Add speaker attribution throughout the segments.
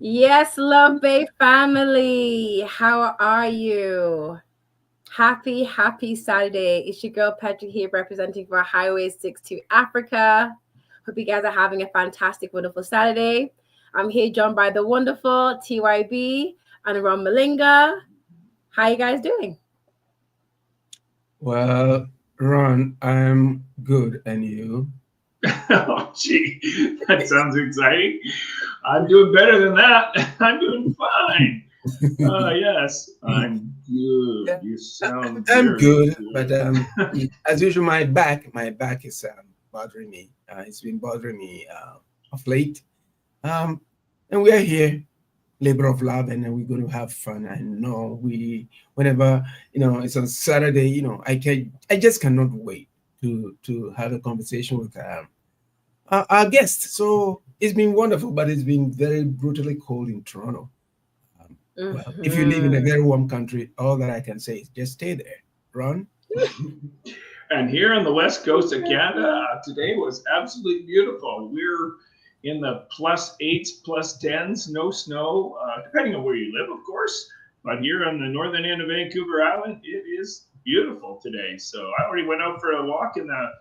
Speaker 1: Yes, Love Bay family. How are you? Happy Saturday. It's your girl Petra here representing for Highway 6 to Africa. Hope you guys are having a fantastic, wonderful Saturday. I'm here joined by the wonderful TYB and Ron Mollinga. How you guys doing?
Speaker 2: Well, Ron, I'm good, and you?
Speaker 3: Oh, gee, that sounds exciting. I'm doing better than that. I'm doing fine. Yes, I'm good.
Speaker 2: Yeah,
Speaker 3: You sound
Speaker 2: I'm
Speaker 3: very
Speaker 2: good, but
Speaker 3: good.
Speaker 2: as usual, my back is bothering me. It's been bothering me of late. Um, and we are here, labor of love, and then we're going to have fun. I know whenever it's on Saturday, I just cannot wait to have a conversation with our guest. So it's been wonderful, but it's been very brutally cold in Toronto. Um, well, if you live in a
Speaker 1: Mhm.
Speaker 2: very warm country, all that I can say is just stay there. Ron?
Speaker 3: And here on the west coast of Canada, today was absolutely beautiful. We're in the +8s, +10s, no snow, depending on where you live, of course. But here on the northern end of Vancouver Island, it is beautiful today. So I already went out for a walk in the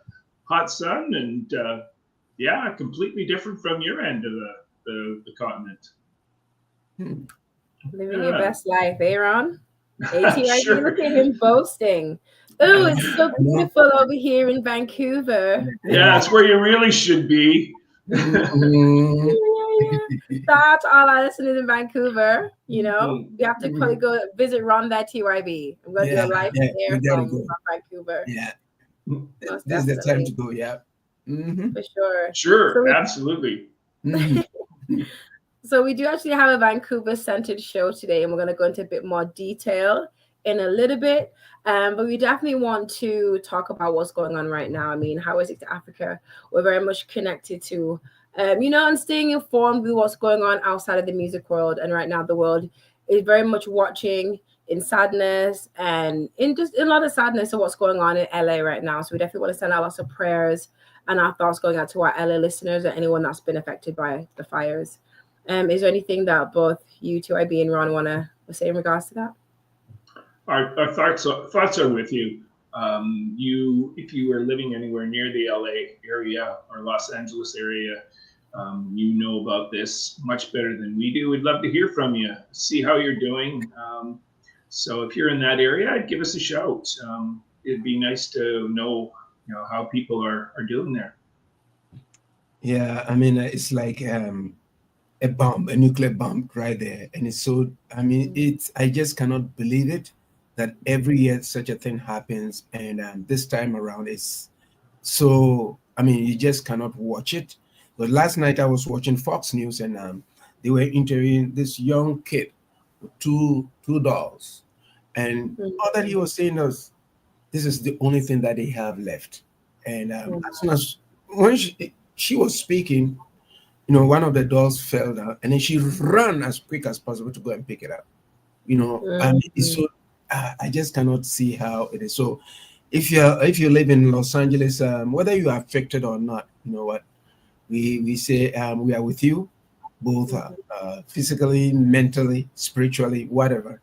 Speaker 3: hot sun, and yeah, completely different from your end of the continent.
Speaker 2: Hmm.
Speaker 1: Living your
Speaker 3: Yeah,
Speaker 1: best life, eh, Ron? ATYB,
Speaker 3: sure.
Speaker 1: look at him boasting.
Speaker 2: I
Speaker 1: Oh,
Speaker 2: know.
Speaker 1: it's so
Speaker 2: I know.
Speaker 1: beautiful over here in Vancouver.
Speaker 3: Yeah, it's where you really should be.
Speaker 2: Mhm.
Speaker 1: Yeah. Shout out to all our listeners in Vancouver.
Speaker 3: Mhm.
Speaker 1: We have to probably go visit Ron that TYB. I'm gonna do a
Speaker 2: Yeah,
Speaker 1: live
Speaker 2: yeah, we
Speaker 1: there
Speaker 2: gotta
Speaker 1: from
Speaker 2: go.
Speaker 1: Vancouver.
Speaker 2: Yeah,
Speaker 1: Most
Speaker 2: this is the time
Speaker 1: definitely,
Speaker 2: to go. Yeah. Mm-hmm.
Speaker 1: for sure. So
Speaker 3: Sure,
Speaker 1: we
Speaker 3: absolutely.
Speaker 2: Mm-hmm.
Speaker 1: so we do actually have a Vancouver centered show today, and we're gonna go into a bit more detail in a little bit. But we definitely want to talk about what's going on right now. I mean, how is it to Africa? We're very much connected to and staying informed with what's going on outside of the music world. And right now, the world is very much watching in sadness and in just in a lot of sadness of what's going on in LA right now. So we definitely want to send out lots of prayers and our thoughts going out to our LA listeners and anyone that's been affected by the fires. Is there anything that both you two, IB and Ron, want to say in regards to that?
Speaker 3: Our thoughts are with you. If you were living anywhere near the LA area or Los Angeles area, you know about this much better than we do. We'd love to hear from you, see how you're doing. So if you're in that area, give us a shout. It'd be nice to know, how people are doing there.
Speaker 2: Yeah, I mean, it's like a bomb, a nuclear bomb right there. And it's so, I mean, I just cannot believe it that every year such a thing happens. And this time around, it's so, I mean, you just cannot watch it. But last night I was watching Fox News, and they were interviewing this young kid with two dolls. And all that he
Speaker 1: Mhm.
Speaker 2: was saying was, this is the only thing that they have left. And as soon as when she was speaking, one of the dolls fell down, and then she ran as quick as possible to go and pick it up. I mean, it's
Speaker 1: Mhm.
Speaker 2: so I just cannot see how it is. So, if you live in Los Angeles, whether you are affected or not, you know what we say, we are with you, both physically, mentally, spiritually, whatever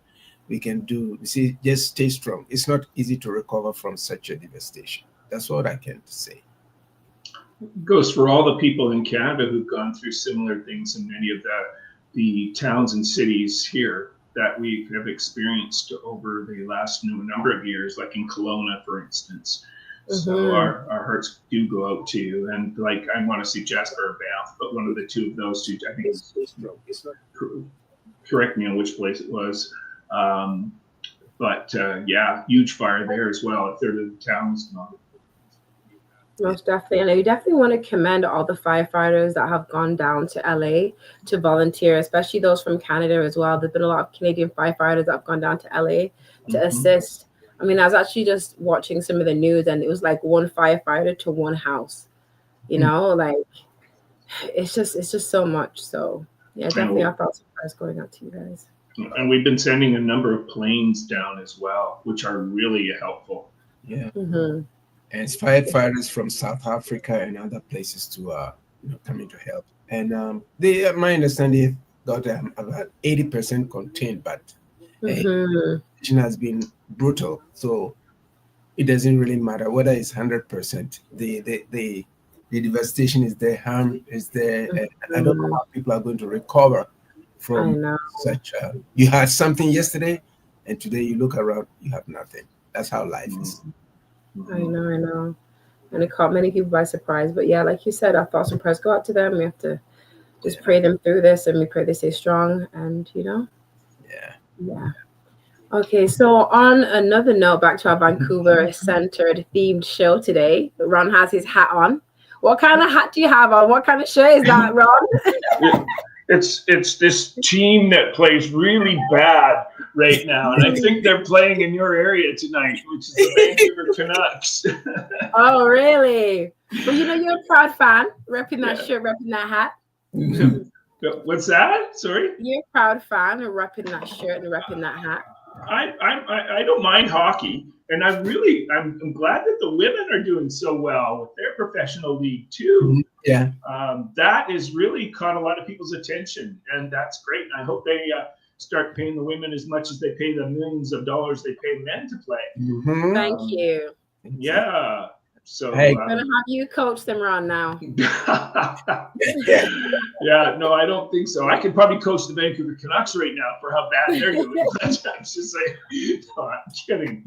Speaker 2: we can do. You see, just stay strong. It's not easy to recover from such a devastation. That's what I can say.
Speaker 3: Goes for all the people in Canada who've gone through similar things in many of the towns and cities here that we have experienced over the last number of years, like in Kelowna, for instance. So
Speaker 1: Mhm.
Speaker 3: our hearts do go out to you. And like, I want to see Jasper or Banff, but one of the two of those two, I think correct me on which place it was. Um, but yeah, huge fire there as well. If they're the towns,
Speaker 2: Yeah.
Speaker 1: Most definitely. And I definitely want to commend all the firefighters that have gone down to LA to volunteer, especially those from Canada as well. There's been a lot of Canadian firefighters that have gone down to LA to
Speaker 3: mm-hmm.
Speaker 1: assist. I mean, I was actually just watching some of the news and it was like one firefighter to one house, like it's just so much. So yeah,
Speaker 3: I
Speaker 1: definitely
Speaker 3: know.
Speaker 1: our thoughts and prayers going out to you guys.
Speaker 3: And we've been sending a number of planes down as well, which are really helpful.
Speaker 2: Yeah.
Speaker 1: Mm-hmm.
Speaker 2: And it's firefighters from South Africa and other places to coming to help. And my understanding, got about 80% contained, but
Speaker 1: Mhm.
Speaker 2: it has been brutal. So it doesn't really matter whether it's 100%. The devastation is there, harm is there. And I don't know
Speaker 1: Mhm.
Speaker 2: how people are going to recover
Speaker 1: I
Speaker 2: from
Speaker 1: know.
Speaker 2: such. You had something yesterday, and today you look around, you have nothing. That's how life is.
Speaker 1: I know. I know. And it caught many people by surprise. But yeah, like you said, our thoughts and prayers go out to them. We have to just pray them through this, and we pray they stay strong. And
Speaker 2: Yeah.
Speaker 1: yeah. Okay, so on another note, back to our Vancouver centered themed show today. Ron has his hat on. What kind of hat do you have on? What kind of shirt is that, Ron?
Speaker 3: It's this team that plays really bad right now, and I think they're playing in your area tonight, which is the Vancouver Canucks.
Speaker 1: Oh, really? Well, you're a proud fan, repping that
Speaker 3: Yeah.
Speaker 1: shirt, repping that hat.
Speaker 3: What's that? Sorry?
Speaker 1: You're a proud fan of repping that shirt and repping that hat.
Speaker 3: I don't mind hockey, and I'm glad that the women are doing so well with their professional league too.
Speaker 2: Yeah.
Speaker 3: That has really caught a lot of people's attention, and that's great. And I hope they start paying the women as much as they pay the millions of dollars they pay men to play.
Speaker 1: Thank you.
Speaker 3: Yeah. So
Speaker 2: Hey.
Speaker 1: I'm gonna have you coach them, Ron, now.
Speaker 3: Yeah, no, I don't think so. I could probably coach the Vancouver Canucks right now for how bad they're doing. I'm just saying, no, I'm kidding.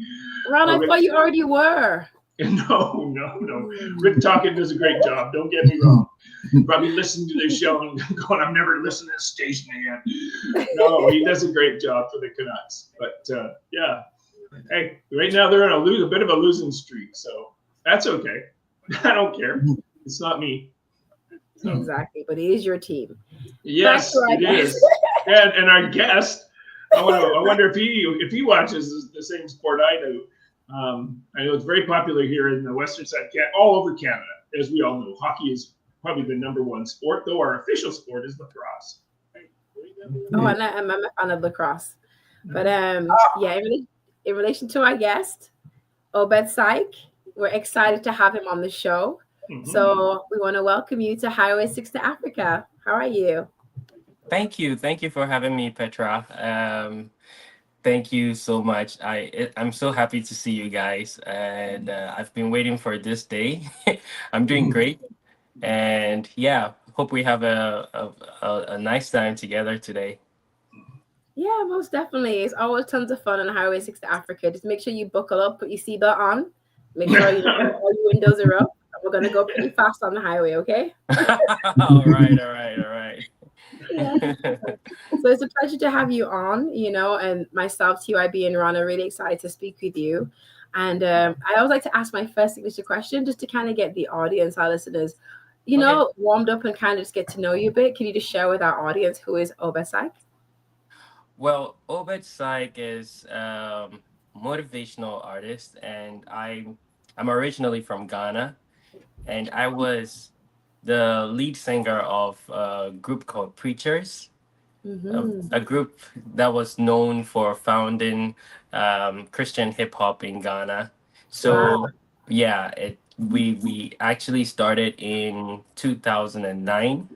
Speaker 1: Ron, I thought you already were.
Speaker 3: No. Rick Talkin does a great job. Don't get me wrong. Probably listening to this show and going, I'm never listening to this station again. No, he does a great job for the Canucks. But yeah, hey, right now they're on a bit of a losing streak, so that's okay. I don't care. It's not me. So.
Speaker 1: Exactly, but it is your team.
Speaker 3: Yes, it is. And our guest, I wonder if he watches the same sport I do. I know it's very popular here in the western side, all over Canada, as we all know. Hockey is probably the number one sport, though our official sport is lacrosse.
Speaker 1: Oh, and I'm a fan of lacrosse. But yeah, in relation to our guest, OBEDPSYCH, we're excited to have him on the show. Mm-hmm. So we want to welcome you to Highway 6 to Africa. How are you?
Speaker 4: Thank you for having me, PETRAA. Thank you so much. I'm so happy to see you guys, and I've been waiting for this day. I'm doing great, and yeah, hope we have a nice time together today.
Speaker 1: Yeah, most definitely. It's always tons of fun on Highway 6 to Africa. Just make sure you buckle up, put your seatbelt on, make sure all your windows are up. We're gonna go pretty fast on the highway, okay?
Speaker 4: All right.
Speaker 1: Yeah. So it's a pleasure to have you on, and myself, TYB, and Ron are really excited to speak with you. And I always like to ask my first signature question just to kind of get the audience, our listeners, warmed up and kind of just get to know you a bit. Can you just share with our audience who is OBEDPSYCH?
Speaker 4: Well, OBEDPSYCH is a motivational artist, and I'm originally from Ghana, and I was the lead singer of a group called Preachers, a group that was known for founding Christian hip hop in Ghana. So yeah, we actually started in 2009,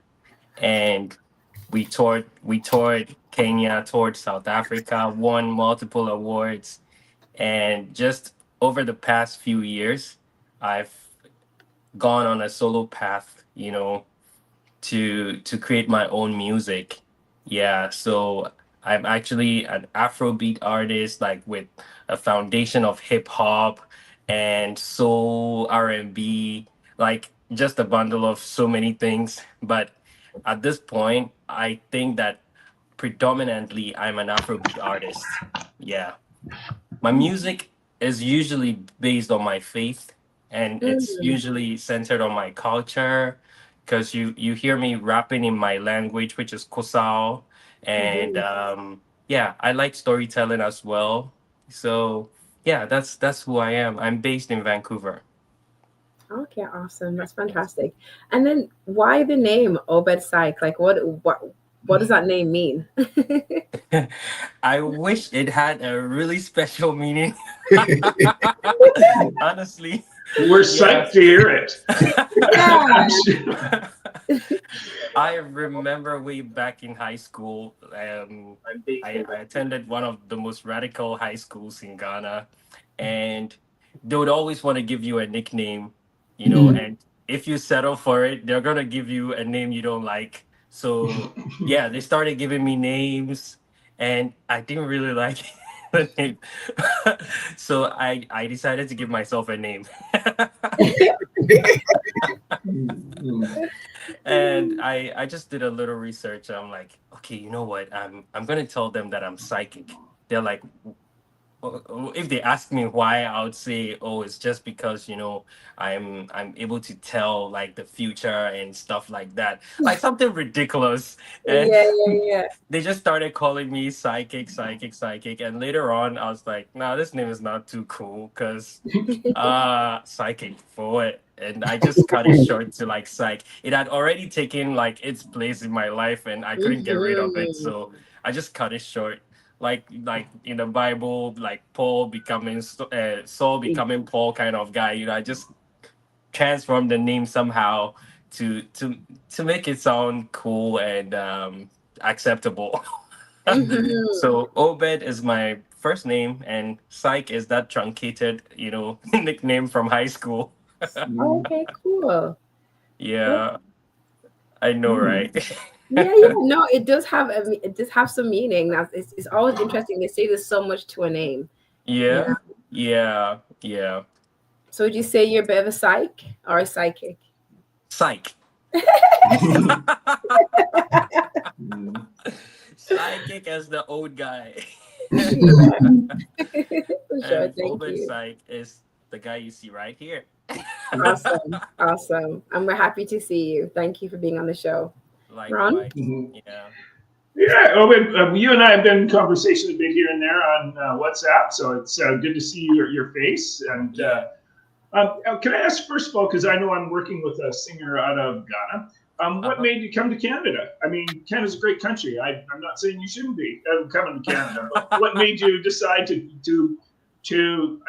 Speaker 4: and we toured Kenya, toured South Africa, won multiple awards, and just over the past few years, I've gone on a solo path, to create my own music. Yeah, so I'm actually an Afrobeat artist, like with a foundation of hip hop and soul, R&B, like just a bundle of so many things. But at this point, I think that predominantly I'm an Afrobeat artist. Yeah. My music is usually based on my faith, and it's usually centered on my culture, because you hear me rapping in my language, which is Kosao. And yeah, I like storytelling as well. So yeah, that's who I am. I'm based in Vancouver.
Speaker 1: Okay, awesome. That's fantastic. And then why the name OBEDPSYCH? Like what does that name mean?
Speaker 4: I wish it had a really special meaning. Honestly.
Speaker 3: We're psyched to hear it.
Speaker 4: I remember way back in high school. I attended one of the most radical high schools in Ghana, and they would always want to give you a nickname, and if you settle for it, they're gonna give you a name you don't like. So yeah, they started giving me names, and I didn't really like the name, so I decided to give myself a name. And I just did a little research. I'm like, okay, you know what? I'm gonna tell them that I'm psychic. They're like, if they ask me why, I would say, oh, it's just because I'm able to tell like the future and stuff like that, like something ridiculous. And
Speaker 1: Yeah, yeah, yeah.
Speaker 4: they just started calling me psychic, psychic, psychic. And later on, I was like, nah, this name is not too cool because psychic for what? And I just cut it short to like psych. It had already taken like its place in my life and I couldn't get rid of it.
Speaker 1: Mhm.
Speaker 4: So I just cut it short. Like in the Bible, like Paul becoming Saul becoming Paul kind of guy. I just transformed the name somehow to to to make it sound cool and acceptable.
Speaker 1: Mhm.
Speaker 4: So Obed is my first name, and Psych is that truncated, nickname from high school.
Speaker 1: Okay, cool. Oh,
Speaker 4: Yeah, I know, right?
Speaker 1: yeah, yeah. No, it does have it does have some meaning. It's always interesting. They say there's so much to a name. You
Speaker 4: Yeah,
Speaker 1: know.
Speaker 4: yeah, yeah.
Speaker 1: So would you say you're a bit of a psych or a psychic?
Speaker 4: Psych. Psychic as the old guy.
Speaker 1: Yeah, for sure.
Speaker 4: And
Speaker 1: Thank
Speaker 4: Obed
Speaker 1: you.
Speaker 4: Psych is the guy you see right here.
Speaker 1: Awesome. Awesome. And we're happy to see you. Thank you for being on the show. Ron?
Speaker 4: Likewise. Yeah.
Speaker 3: Yeah, Owen, you and I have been in conversation a bit here and there on WhatsApp, so it's good to see your face. And
Speaker 4: Yeah.
Speaker 3: can I ask first of all, because I know I'm working with a singer out of Ghana, what
Speaker 4: Uh-huh.
Speaker 3: made you come to Canada? I mean, Canada's a great country. I'm not saying you shouldn't be coming to Canada, but what made you decide to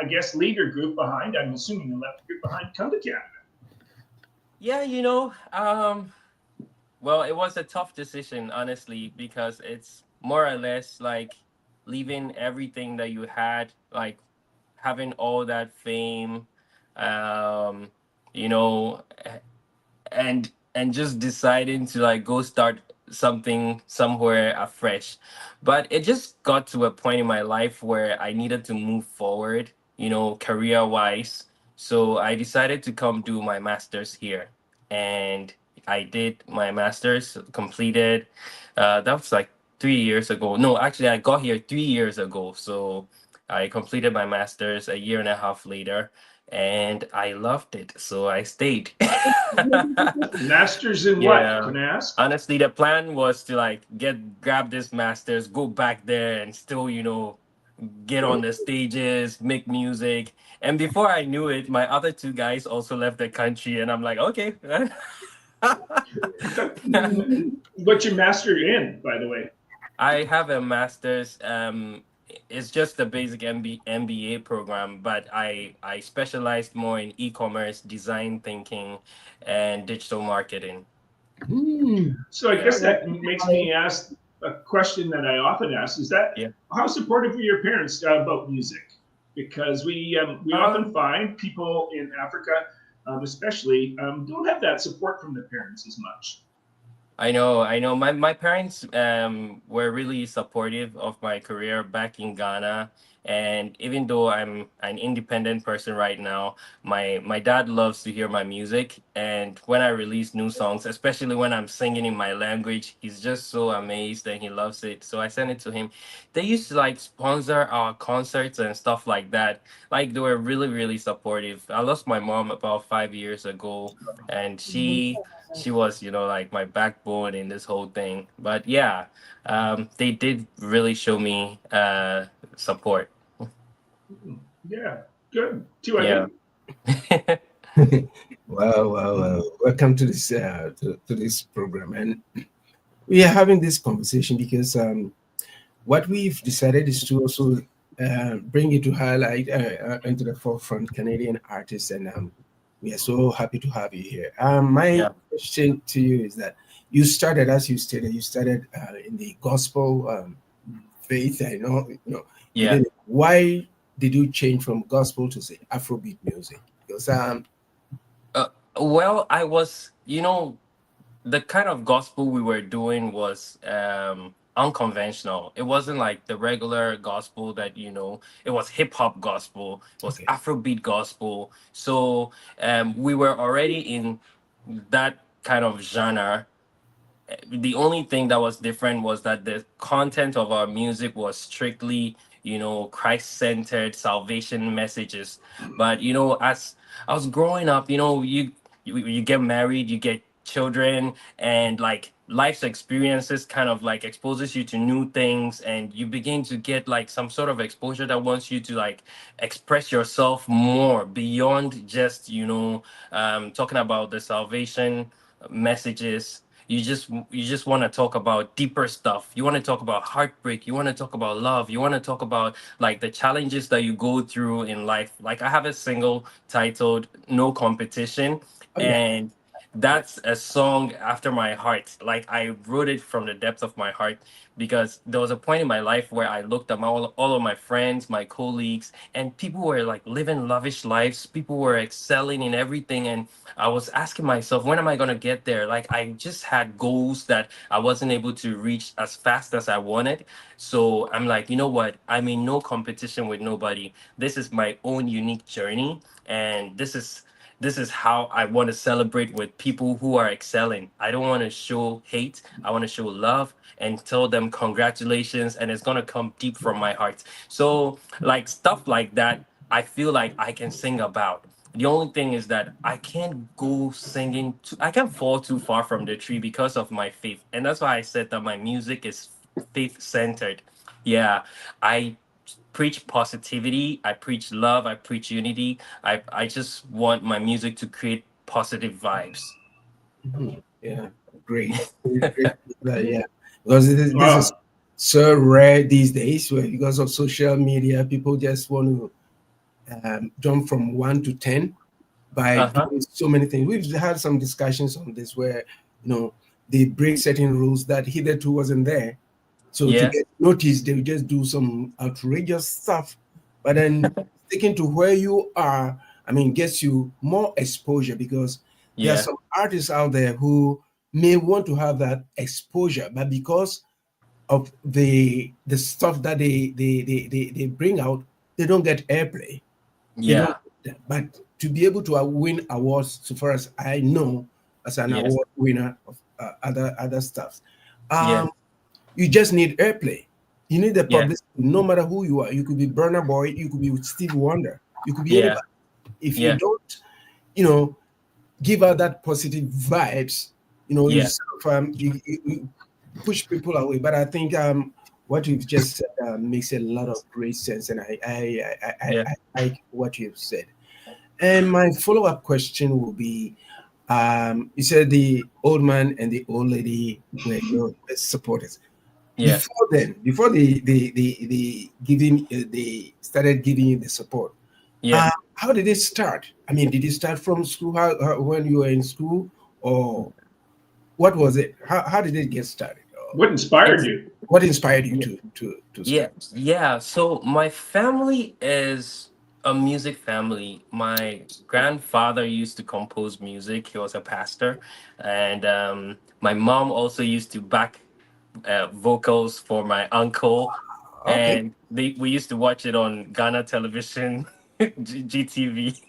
Speaker 3: I guess leave your group behind? I'm assuming you left your group behind to come to Canada.
Speaker 4: Yeah, well, it was a tough decision, honestly, because it's more or less like leaving everything that you had, like having all that fame, um, you know, and just deciding to like go start something somewhere afresh. But it just got to a point in my life where I needed to move forward, career wise. So I decided to come do my master's here. And I did my master's, completed. That was like 3 years ago. No, actually, I got here 3 years ago. So I completed my master's a year and a half later, and I loved it. So I stayed.
Speaker 3: Masters in what?
Speaker 4: Yeah.
Speaker 3: Can I ask?
Speaker 4: Honestly, the plan was to like grab this masters, go back there and still, get on the stages, make music. And before I knew it, my other two guys also left the country and I'm like, okay.
Speaker 3: What's your master in, by the way?
Speaker 4: I have a master's. It's just a basic MBA program, but I specialized more in e-commerce, design thinking, and digital marketing.
Speaker 3: So I
Speaker 4: Yeah.
Speaker 3: guess that makes me ask a question that I often ask: is that
Speaker 4: Yeah.
Speaker 3: how supportive are your parents about music? Because we often find people in Africa, especially, don't have that support from their parents as much.
Speaker 4: I know. My parents were really supportive of my career back in Ghana, and even though I'm an independent person right now, my dad loves to hear my music, and when I release new songs, especially when I'm singing in my language, he's just so amazed and he loves it. So I send it to him. They used to like sponsor our concerts and stuff like that. Like they were really really supportive. I lost my mom about 5 years ago, and she was like my backbone in this whole thing. But yeah, they did really show me support.
Speaker 3: Yeah, good. Too, I
Speaker 4: Yeah.
Speaker 3: think.
Speaker 2: Wow. Welcome to this program. And we are having this conversation because what we've decided is to also bring it to highlight into the forefront Canadian artists. And we are so happy to have you here. My
Speaker 4: Yeah.
Speaker 2: question to you is that you started, as you stated, you started in the gospel faith. I know, you
Speaker 4: Yeah.
Speaker 2: did. Why did you change from gospel to say Afrobeat music? Because
Speaker 4: Uh, well, I was, the kind of gospel we were doing was unconventional. It wasn't like the regular gospel that it was hip hop gospel, it was
Speaker 2: okay,
Speaker 4: Afrobeat gospel. So we were already in that kind of genre. The only thing that was different was that the content of our music was strictly Christ-centered salvation messages. But as I was growing up, you get married, you get children, and like life's experiences kind of like exposes you to new things, and you begin to get like some sort of exposure that wants you to like express yourself more beyond just talking about the salvation messages. You just want to talk about deeper stuff. You want to talk about heartbreak, you want to talk about love, you want to talk about like the challenges that you go through in life. Like I have a single titled No Competition,
Speaker 2: oh yeah,
Speaker 4: and that's a song after my heart. Like I wrote it from the depth of my heart because there was a point in my life where I looked at all of my friends, my colleagues, and people were like living lavish lives. People were excelling in everything, and I was asking myself, when am I gonna get there? Like I just had goals that I wasn't able to reach as fast as I wanted. So I'm like, you know what? I'm in no competition with nobody. This is my own unique journey, and this is how I want to celebrate with people who are excelling. I don't want to show hate. I want to show love and tell them congratulations, and it's gonna come deep from my heart. So like stuff like that, I feel like I can sing about. The only thing is that I can't go singing I can't fall too far from the tree because of my faith. And that's why I said that my music is faith centered. Yeah, I preach positivity, I preach love, I preach unity. I just want my music to create positive vibes.
Speaker 2: mhm, yeah, great, great, great. Yeah, because this is
Speaker 3: Wow.
Speaker 2: so rare these days, where because of social media, people just want to jump from 1 to 10 by
Speaker 4: Uh-huh.
Speaker 2: doing so many things. We've had some discussions on this where they break certain rules that hitherto wasn't there. So to
Speaker 4: Yeah.
Speaker 2: get noticed, they will just do some outrageous stuff. But then sticking to where you are, I mean, gets you more exposure because there are
Speaker 4: Yeah.
Speaker 2: some artists out there who may want to have that exposure, but because of the stuff that they bring out, they don't get airplay. They don't.
Speaker 4: Yeah.
Speaker 2: But to be able to win awards, so far as I know, as an
Speaker 4: Yes.
Speaker 2: award winner of other stuff,
Speaker 4: Yeah.
Speaker 2: um, you just need airplay. You need the
Speaker 4: Yeah.
Speaker 2: publicity, no matter who you are. You could be Burna Boy, you could be Stevie Wonder, you could be
Speaker 4: Yeah.
Speaker 2: anybody. If you
Speaker 4: Yeah.
Speaker 2: don't, you know, give out that positive vibes, you
Speaker 4: Yeah.
Speaker 2: sort of you push people away. But I think what you've just said makes a lot of great sense, and
Speaker 4: Yeah.
Speaker 2: I like what you've said. And my follow up question will be: you said the old man and the old lady were your best supporters.
Speaker 4: Yeah.
Speaker 2: Before then, before they started giving you the support,
Speaker 4: Yeah.
Speaker 2: how did it start? I mean, did it start from school? When you were in school, or what was it? How did it get started? Or
Speaker 3: What inspired
Speaker 4: It's
Speaker 3: you?
Speaker 2: what inspired you
Speaker 4: yeah.
Speaker 2: to
Speaker 4: Yeah,
Speaker 2: start?
Speaker 4: yeah. So my family is a music family. My grandfather used to compose music. He was a pastor, and my mom also used to back vocals for my uncle,
Speaker 2: Okay.
Speaker 4: and we used to watch it on Ghana television, GTV.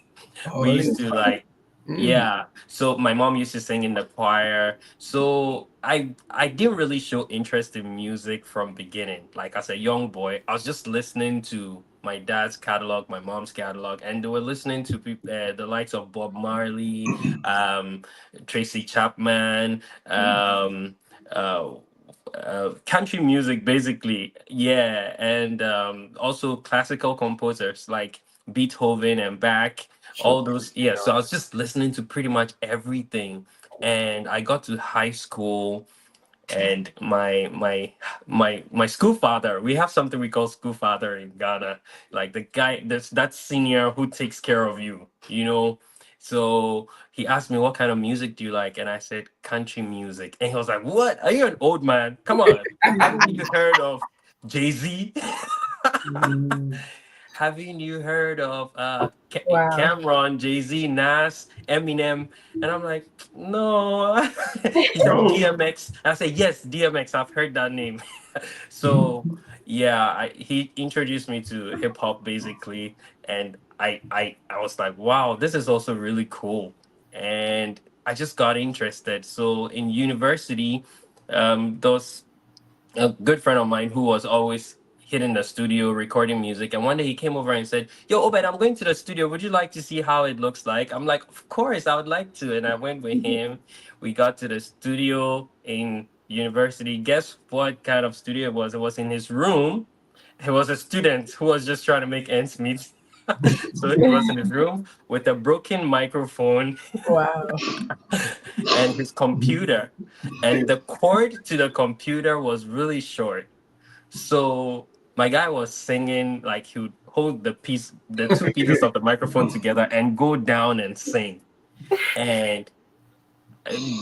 Speaker 4: We
Speaker 2: Oh,
Speaker 4: used
Speaker 2: that's
Speaker 4: to
Speaker 2: fine.
Speaker 4: like,
Speaker 2: Mm,
Speaker 4: yeah. So my mom used to sing in the choir. So I didn't really show interest in music from beginning. Like as a young boy, I was just listening to my dad's catalog, my mom's catalog, and they were listening to the likes of Bob Marley, um, Tracy Chapman,
Speaker 2: mm,
Speaker 4: uh, country music, basically. Yeah, and also classical composers like Beethoven and Bach,
Speaker 2: sure.
Speaker 4: all those. Yeah, so I was just listening to pretty much everything, and I got to high school, and my school father, we have something we call school father in Ghana, like the guy that's that senior who takes care of you. So he asked me, what kind of music do you like? And I said, country music. And he was like, what? Are you an old man? Come on. Haven't you heard of Jay-Z?
Speaker 2: Mm.
Speaker 4: Haven't you heard of
Speaker 1: Wow.
Speaker 4: Cameron, Jay-Z, Nas, Eminem? And I'm like, no. He said
Speaker 3: Oh,
Speaker 4: DMX. I said, yes, DMX. I've heard that name. So yeah, he introduced me to hip hop basically, and I was like, wow, this is also really cool, and I just got interested. So in university, those a good friend of mine who was always hitting the studio recording music, and one day he came over and said, yo, Obed, I'm going to the studio, would you like to see how it looks like? I'm like, of course I would like to. And I went with him. We got to the studio in university. Guess what kind of studio it was? It was in his room. He was a student who was just trying to make ends meet. So he was in his room with a broken microphone
Speaker 1: Wow.
Speaker 4: and his computer, and the cord to the computer was really short. So my guy was singing, like he would hold the two pieces of the microphone together and go down and sing. And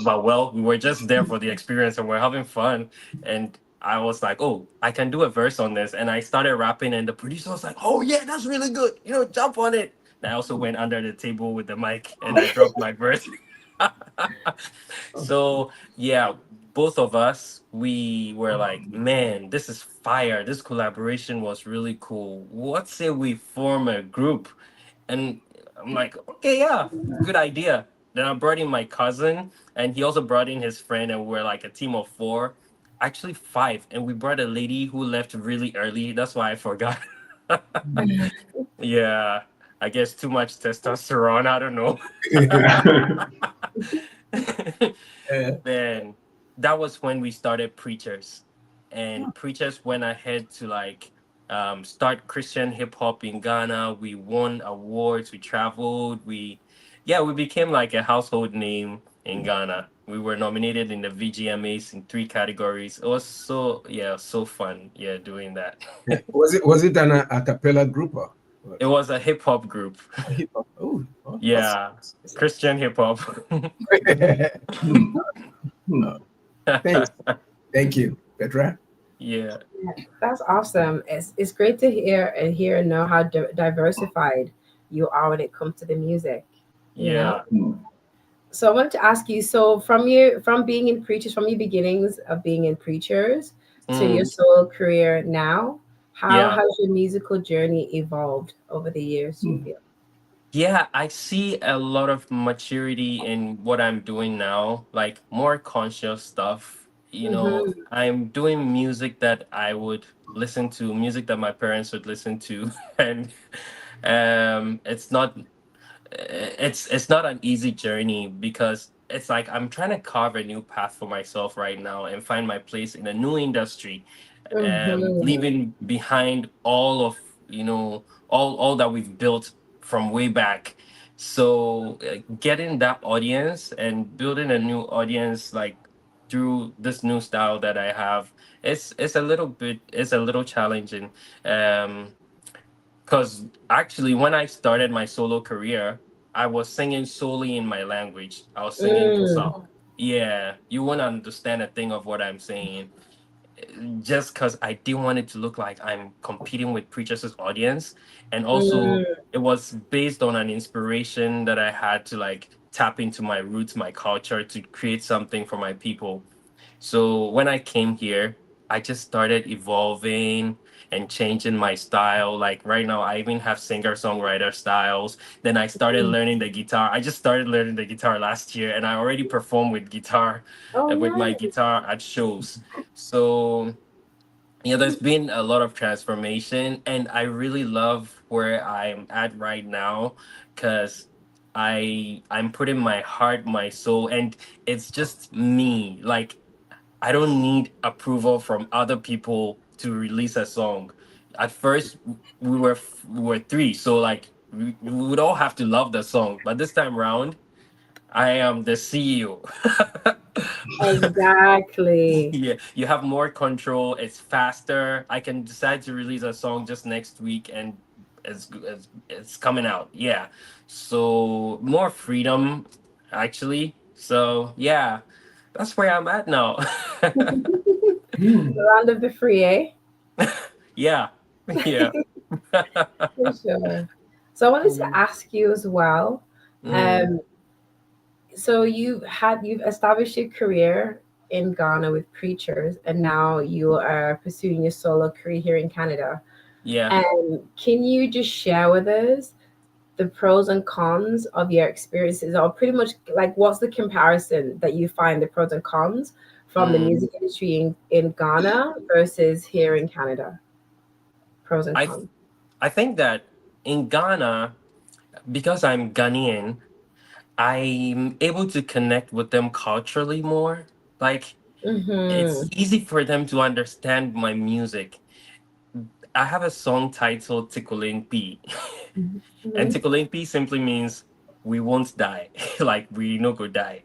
Speaker 4: but well, we were just there for the experience and we're having fun. And I was like, oh, I can do a verse on this. And I started rapping, and the producer was like, oh yeah, that's really good. Jump on it. And I also went under the table with the mic and I dropped my verse. So yeah, both of us, we were like, man, this is fire. This collaboration was really cool. What say we form a group? And I'm like, okay, yeah, good idea. Then I brought in my cousin, and he also brought in his friend, and we're like a team of four, actually five. And we brought a lady who left really early. That's why I forgot. Yeah, I guess too much testosterone. I don't know. Then that was when we started Preachers, and Preachers went ahead to like start Christian hip hop in Ghana. We won awards. We traveled. We became like a household name in Ghana. We were nominated in the VGMAs in three categories. It was so fun. Yeah, doing that.
Speaker 2: Was it an a cappella group or what?
Speaker 4: It was a hip hop group.
Speaker 2: Hip hop? Oh,
Speaker 4: Yeah, Christian hip hop.
Speaker 2: Thanks. Thank you, Petra.
Speaker 4: Yeah.
Speaker 1: That's awesome. It's great to hear and know how diversified you are when it comes to the music. You know?
Speaker 4: Yeah.
Speaker 1: So I wanted to ask you, so from being in Preachers, from your beginnings of being in Preachers to your solo career now, how
Speaker 4: Yeah.
Speaker 1: has your musical journey evolved over the years, you feel?
Speaker 4: Yeah, I see a lot of maturity in what I'm doing now, like more conscious stuff.
Speaker 1: Mm-hmm.
Speaker 4: I'm doing music that I would listen to, music that my parents would listen to, and it's not an easy journey because it's like I'm trying to carve a new path for myself right now and find my place in a new industry,
Speaker 1: Mm-hmm.
Speaker 4: leaving behind all of all that we've built from way back. So getting that audience and building a new audience like through this new style that I have, it's a little challenging. Um, because actually, when I started my solo career, I was singing solely in my language. I was singing
Speaker 1: Mm.
Speaker 4: Kosa. Yeah, you won't understand a thing of what I'm saying, just because I didn't want it to look like I'm competing with Preachers' audience. And also,
Speaker 1: Mm.
Speaker 4: it was based on an inspiration that I had to like tap into my roots, my culture, to create something for my people. So when I came here, I just started evolving and changing my style. Like right now, I even have singer-songwriter styles. Then I started learning the guitar. I just started learning the guitar last year, and I already perform with guitar,
Speaker 1: Oh,
Speaker 4: with my
Speaker 1: nice.
Speaker 4: guitar at shows. So yeah, there's been a lot of transformation, and I really love where I'm at right now, because I'm putting my heart, my soul, and it's just me. Like I don't need approval from other people to release a song. At first, we were three, so like we would all have to love the song. But this time round, I am the CEO.
Speaker 1: Exactly.
Speaker 4: Yeah, you have more control. It's faster. I can decide to release a song just next week, and it's coming out. Yeah, so more freedom, actually. So yeah, that's where I'm at now.
Speaker 2: Hmm.
Speaker 1: The land of the free, eh?
Speaker 4: Yeah, yeah.
Speaker 1: For sure. So I wanted to ask you as well.
Speaker 4: Mm,
Speaker 1: Um, so you've established your career in Ghana with preachers, and now you are pursuing your solo career here in Canada.
Speaker 4: yeah.
Speaker 1: And can you just share with us the pros and cons of your experiences, or pretty much like what's the comparison that you find the pros and cons from the
Speaker 4: Mm.
Speaker 1: music industry in Ghana versus here in Canada? Pros and
Speaker 4: I th-
Speaker 1: cons.
Speaker 4: I think that in Ghana, because I'm Ghanaian, I'm able to connect with them culturally more. Like it's
Speaker 1: Mm-hmm.
Speaker 4: easy for them to understand my music. I have a song titled Tikuling P. And
Speaker 1: Mm-hmm.
Speaker 4: Tikuling P simply means we won't die. Like we no go die.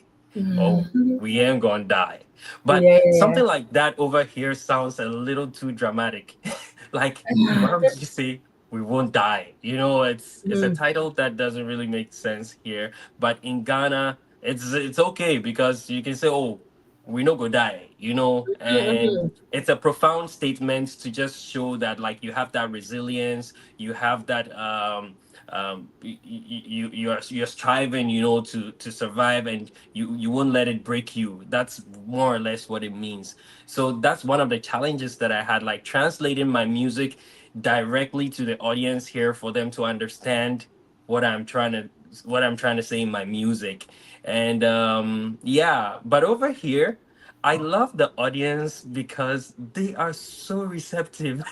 Speaker 4: Oh,
Speaker 1: Mm-hmm.
Speaker 4: we ain't gonna die. But
Speaker 1: Yeah, yeah,
Speaker 4: something like that over here sounds a little too dramatic. Like, why
Speaker 1: yeah.
Speaker 4: don't you say we won't die? You know, it's a
Speaker 1: Mhm.
Speaker 4: title that doesn't really make sense here. But in Ghana, it's okay because you can say, oh, we no go die, you know, and
Speaker 1: Mhm.
Speaker 4: it's a profound statement to just show that like you have that resilience, you have that you're striving, you know, to survive, and you won't let it break you. That's more or less what it means. So that's one of the challenges that I had, like translating my music directly to the audience here for them to understand what I'm trying to say in my music. And yeah, but over here I love the audience because they are so receptive.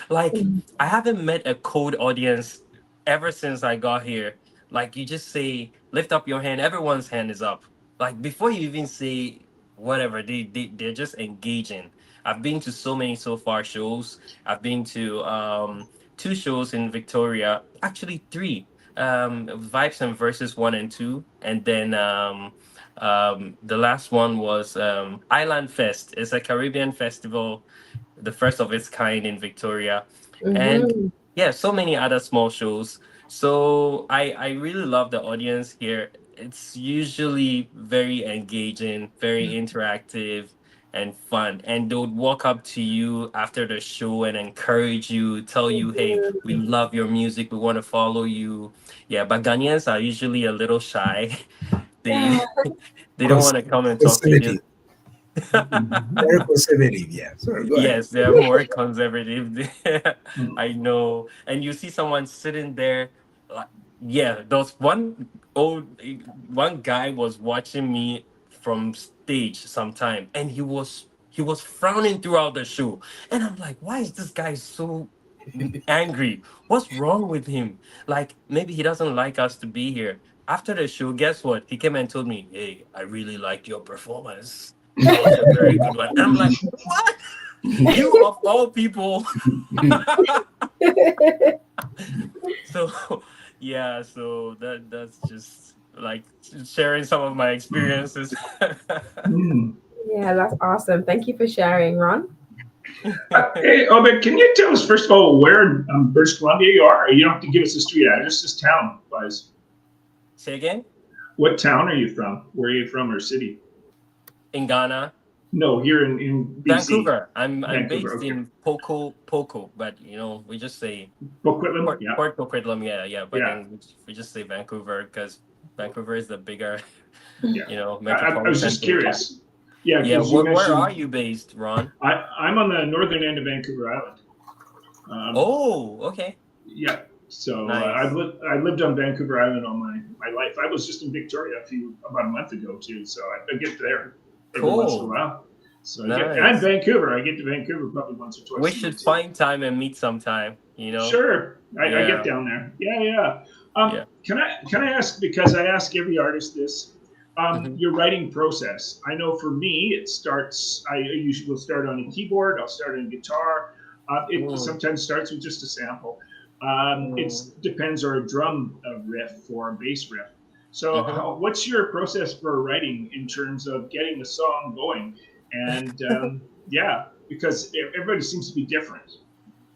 Speaker 4: Like
Speaker 1: Mhm.
Speaker 4: I haven't met a cold audience ever since I got here. Like you just say, lift up your hand, everyone's hand is up. Like before you even say whatever, they're just engaging. I've been to so many so far shows. I've been to two shows in Victoria, actually three. Vibes and Verses 1 and 2, and then the last one was Island Fest. It's a Caribbean festival, the first of its kind in Victoria, and
Speaker 1: Mhm.
Speaker 4: yeah, so many other small shows. So I really love the audience here. It's usually very engaging, very interactive and fun. And they would walk up to you after the show and encourage you, tell you, hey, we
Speaker 1: Mhm.
Speaker 4: love your music, we want to follow you. Yeah, but Ghanaians are usually a little shy. They they don't
Speaker 2: Cons-
Speaker 4: want to come and talk to you.
Speaker 2: Conservative. Very conservative. Yeah. Sorry, go ahead.
Speaker 4: Yes, they're more conservative.
Speaker 3: Hmm.
Speaker 4: I know. And you see someone sitting there, like, yeah, there was one guy was watching me from stage sometime, and he was frowning throughout the show. And I'm like, why is this guy so angry? What's wrong with him? Like, maybe he doesn't like us to be here. After the show, guess what? He came and told me, hey, I really liked your performance. That was a very good one. And I'm like, what? You of all people. So yeah, so that's just like sharing some of my experiences.
Speaker 3: Hmm.
Speaker 1: Yeah, that's awesome. Thank you for sharing, Ron.
Speaker 3: Hey, Obed, can you tell us first of all where in British Columbia you are? You don't have to give us a street address, just town wise.
Speaker 4: Say again?
Speaker 3: What town are you from? Where are you from or city?
Speaker 4: In Ghana,
Speaker 3: No, here in BC.
Speaker 4: Vancouver. I'm
Speaker 3: Vancouver,
Speaker 4: based
Speaker 3: okay.
Speaker 4: in Poco, but we just say
Speaker 3: Coquitlam? Yeah,
Speaker 4: Port Coquitlam, yeah, yeah. But
Speaker 3: yeah,
Speaker 4: then we just say Vancouver because Vancouver is the bigger,
Speaker 3: yeah. I was
Speaker 4: metropolitan
Speaker 3: just
Speaker 4: area.
Speaker 3: curious. Yeah,
Speaker 4: Yeah,
Speaker 3: because you
Speaker 4: where are
Speaker 3: mentioned
Speaker 4: you based, Ron?
Speaker 3: I'm on the northern end of Vancouver Island. Um,
Speaker 4: Oh, okay.
Speaker 3: yeah, so
Speaker 4: Nice.
Speaker 3: I lived on Vancouver Island all my life. I was just in Victoria about a month ago too, so I get there every once in a
Speaker 4: Cool.
Speaker 3: while. So and
Speaker 4: Nice.
Speaker 3: Vancouver. I get to Vancouver probably once or
Speaker 4: We
Speaker 3: twice a year
Speaker 4: should
Speaker 3: too.
Speaker 4: find time and meet sometime, you know?
Speaker 3: Sure, I get
Speaker 4: Yeah.
Speaker 3: down there. Yeah, yeah.
Speaker 4: Yeah.
Speaker 3: Can I ask, because I ask every artist this,
Speaker 4: Hmm.
Speaker 3: your writing process? I know for me, it starts. I usually will start on a keyboard. I'll start on a guitar. It
Speaker 4: Mm,
Speaker 3: sometimes starts with just a sample. It
Speaker 4: mm,
Speaker 3: depends, or a drum riff or a bass riff. So,
Speaker 4: hmm.
Speaker 3: what's your process for writing in terms of getting a song going? And yeah, because everybody seems to be different.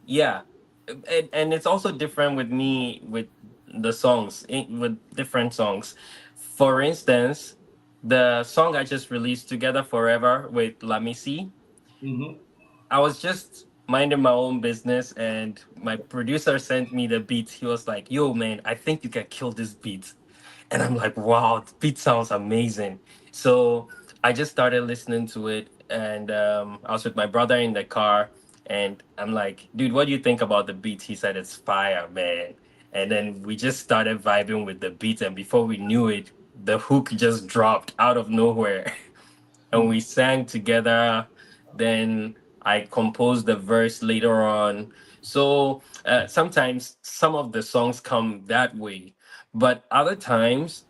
Speaker 4: Yeah. and it's also different with me with the songs with different songs. For instance, the song I just released, Together Forever with Lamisi,
Speaker 3: Hmm.
Speaker 4: I was just minding my own business and my producer sent me the beat. He was like, "Yo man, I think you can kill this beat." And I'm like, wow, the beat sounds amazing. So I just started listening to it, and I was with my brother in the car, and I'm like, dude, what do you think about the beat? He said it's fire, man. And then we just started vibing with the beat, and before we knew it, the hook just dropped out of nowhere. And we sang together. Then I composed the verse later on. So sometimes some of the songs come that way, but other times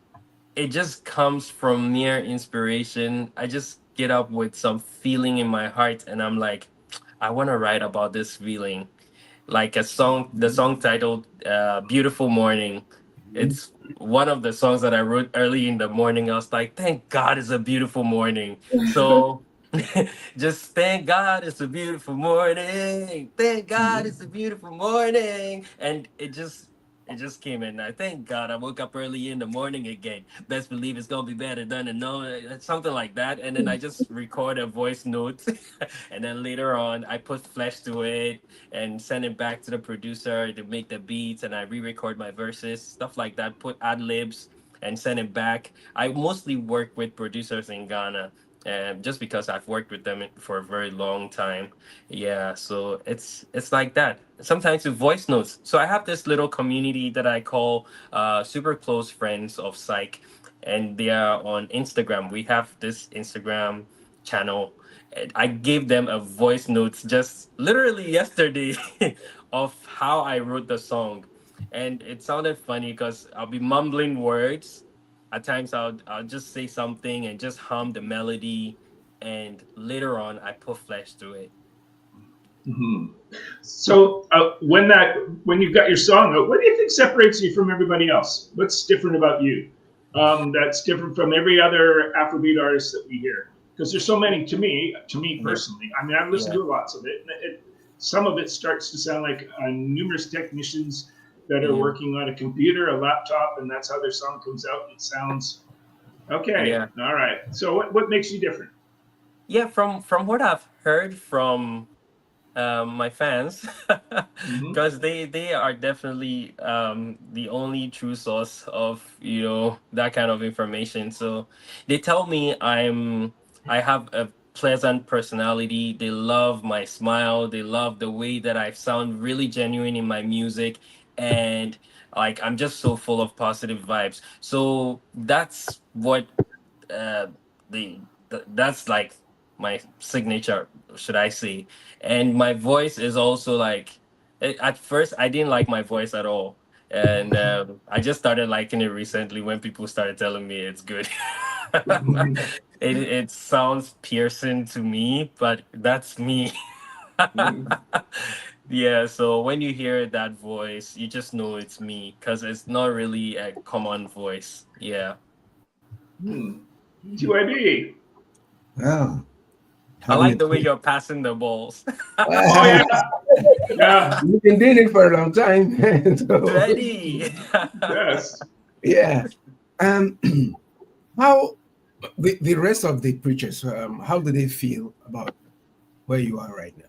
Speaker 4: it just comes from mere inspiration. I just get up with some feeling in my heart, and I'm like, I want to write about this feeling, like a song, the song titled Beautiful Morning. It's one of the songs that I wrote early in the morning. I was like, thank God it's a beautiful morning. So just thank God it's a beautiful morning. Thank God it's a beautiful morning. And it just came in. I thank God I woke up early in the morning again. Best believe it's gonna be better than to know something like that. And then I just record a voice note, and then later on I put flesh to it and send it back to the producer to make the beats, and I re-record my verses, stuff like that, put ad libs and send it back. I mostly work with producers in Ghana. Just because I've worked with them for a very long time, yeah. So it's like that. Sometimes with voice notes. So I have this little community that I call super close friends of Psych, and they are on Instagram. We have this Instagram channel. And I gave them a voice notes just literally yesterday of how I wrote the song. And it sounded funny because I'll be mumbling words. At times I'll just say something and just hum the melody, and later on I put flesh to it.
Speaker 3: Hmm. So when you've got your song out, what do you think separates you from everybody else? What's different about you? That's different from every other Afrobeat artist that we hear. Because there's so many to me
Speaker 4: Yeah.
Speaker 3: personally. I mean, I've listened
Speaker 4: Yeah.
Speaker 3: to lots of it, and some of it starts to sound like numerous technicians that are
Speaker 4: Mhm.
Speaker 3: working on a computer, a laptop, and that's how their song comes out. It sounds okay.
Speaker 4: Yeah.
Speaker 3: All right. So what makes you different?
Speaker 4: Yeah, from what I've heard from my fans,
Speaker 3: Hmm.
Speaker 4: because they are definitely the only true source of that kind of information. So they tell me I have a pleasant personality. They love my smile. They love the way that I sound really genuine in my music, and like I'm just so full of positive vibes. So that's what uh, that's like my signature, should I say. And my voice is also like, at first I didn't like my voice at all, and I just started liking it recently when people started telling me it's good. It sounds piercing to me, but that's me. Yeah, so when you hear that voice, you just know it's me because it's not really a common voice. Yeah.
Speaker 3: Hmm. TYB.
Speaker 2: Wow,
Speaker 4: I
Speaker 2: having a
Speaker 4: like the way
Speaker 2: great.
Speaker 4: you're passing the balls.
Speaker 3: Oh yeah, yeah,
Speaker 2: You've been doing it for a long time. So,
Speaker 4: Ready.
Speaker 3: yes.
Speaker 2: yeah. Um, how the rest of the preachers, how do they feel about where you are right now?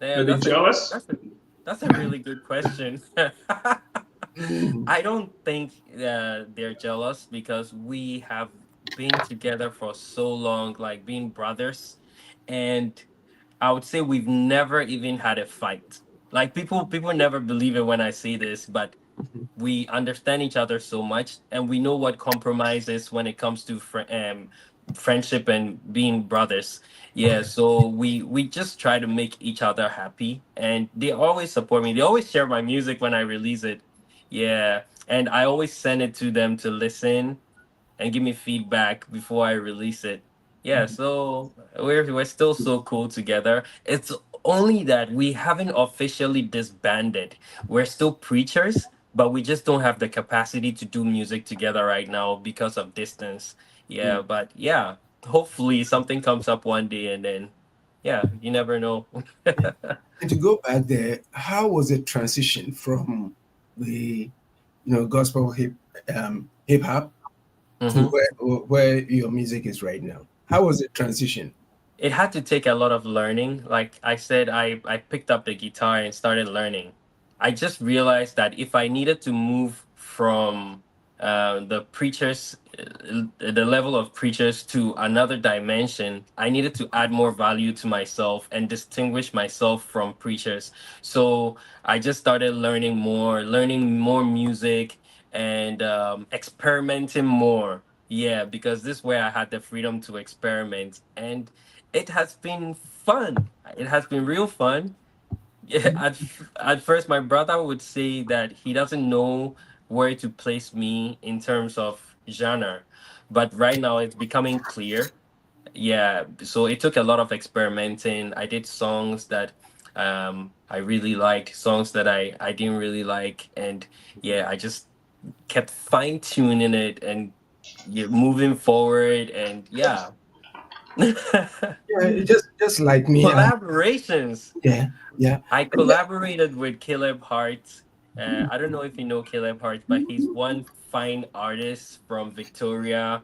Speaker 3: Are
Speaker 4: Yeah,
Speaker 3: they jealous?
Speaker 4: that's a really good question.
Speaker 2: Mm,
Speaker 4: I don't think they're jealous because we have been together for so long, like being brothers, and I would say we've never even had a fight. Like people never believe it when I say this, but we understand each other so much, and we know what compromise is when it comes to friendship and being brothers. Yeah, so we just try to make each other happy, and they always support me. They always share my music when I release it. Yeah, and I always send it to them to listen and give me feedback before I release it. Yeah, so we're still so cool together. It's only that we haven't officially disbanded. We're still preachers, but we just don't have the capacity to do music together right now because of distance. Yeah,
Speaker 2: mm.
Speaker 4: but yeah, hopefully something comes up one day, and then yeah, you never know.
Speaker 2: And to go back there, how was the transition from the gospel hip hop to
Speaker 4: Hmm.
Speaker 2: where your music is right now? How was the transition?
Speaker 4: It had to take a lot of learning. Like I said, I picked up the guitar and started learning. I just realized that if I needed to move from the preachers, the level of preachers to another dimension, I needed to add more value to myself and distinguish myself from preachers. So I just started learning more music and experimenting more. Yeah, because this way I had the freedom to experiment, and it has been fun. It has been real fun. Yeah, at first, my brother would say that he doesn't know where to place me in terms of genre, but right now it's becoming clear. Yeah, so it took a lot of experimenting. I did songs that I really liked, songs that I didn't really like, and yeah, I just kept fine tuning it and yeah, moving forward, and yeah.
Speaker 2: Yeah, just like me.
Speaker 4: Collaborations.
Speaker 2: Yeah, yeah,
Speaker 4: I
Speaker 2: and yeah.
Speaker 4: collaborated with Caleb Hart. I don't know if you know Caleb Hart, but he's one fine artist from Victoria.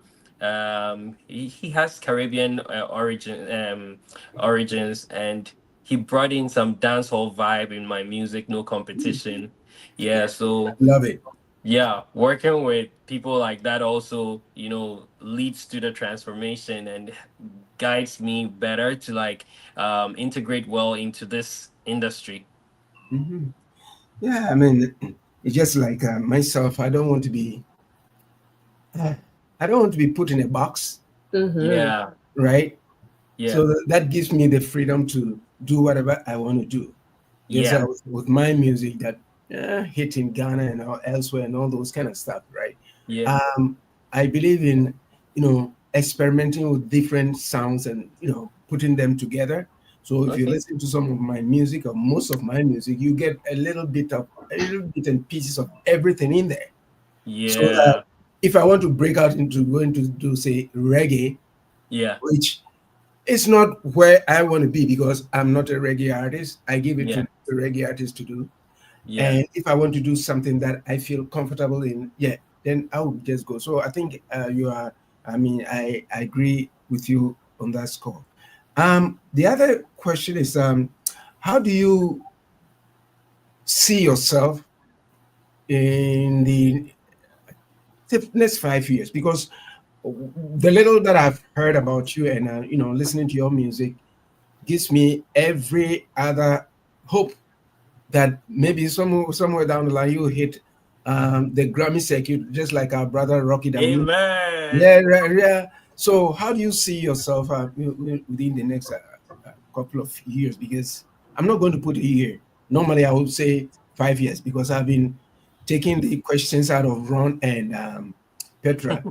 Speaker 4: He has Caribbean origins, and he brought in some dancehall vibe in my music. No competition. Yeah, so
Speaker 2: Love it.
Speaker 4: yeah, working with people like that also, leads to the transformation and guides me better to like integrate well into this industry.
Speaker 2: Hmm. Yeah, I mean, it's just like myself. Uh, I don't want to be put in a box,
Speaker 1: Mm-hmm.
Speaker 4: Yeah,
Speaker 2: right?
Speaker 4: yeah,
Speaker 2: So that gives me the freedom to do whatever I want to do. Just
Speaker 4: yeah,
Speaker 2: with my music that hit in Ghana and elsewhere and all those kind of stuff, right?
Speaker 4: yeah.
Speaker 2: Um, I believe in experimenting with different sounds and putting them together. So if you
Speaker 4: Okay.
Speaker 2: listen to some of my music or most of my music, you get a little bit and pieces of everything in there. So that
Speaker 4: Yeah,
Speaker 2: if I want to break out into going to do say reggae,
Speaker 4: yeah,
Speaker 2: which it's not where I want to be because I'm not a reggae artist. I give it to
Speaker 4: yeah,
Speaker 2: the reggae artist to do.
Speaker 4: yeah.
Speaker 2: And if I want to do something that I feel comfortable in, yeah, then I would just go. So I think I agree with you on that score. The other question is, how do you see yourself in the next 5 years? Because the little that I've heard about you and, listening to your music gives me every other hope that maybe somewhere down the line you hit the Grammy circuit, just like our brother Rocky Damu.
Speaker 4: Amen.
Speaker 2: Yeah, right, yeah. So, how do you see yourself within the next couple of years? Because I'm not going to put a year. Normally, I would say 5 years because I've been taking the questions out of Ron and Petra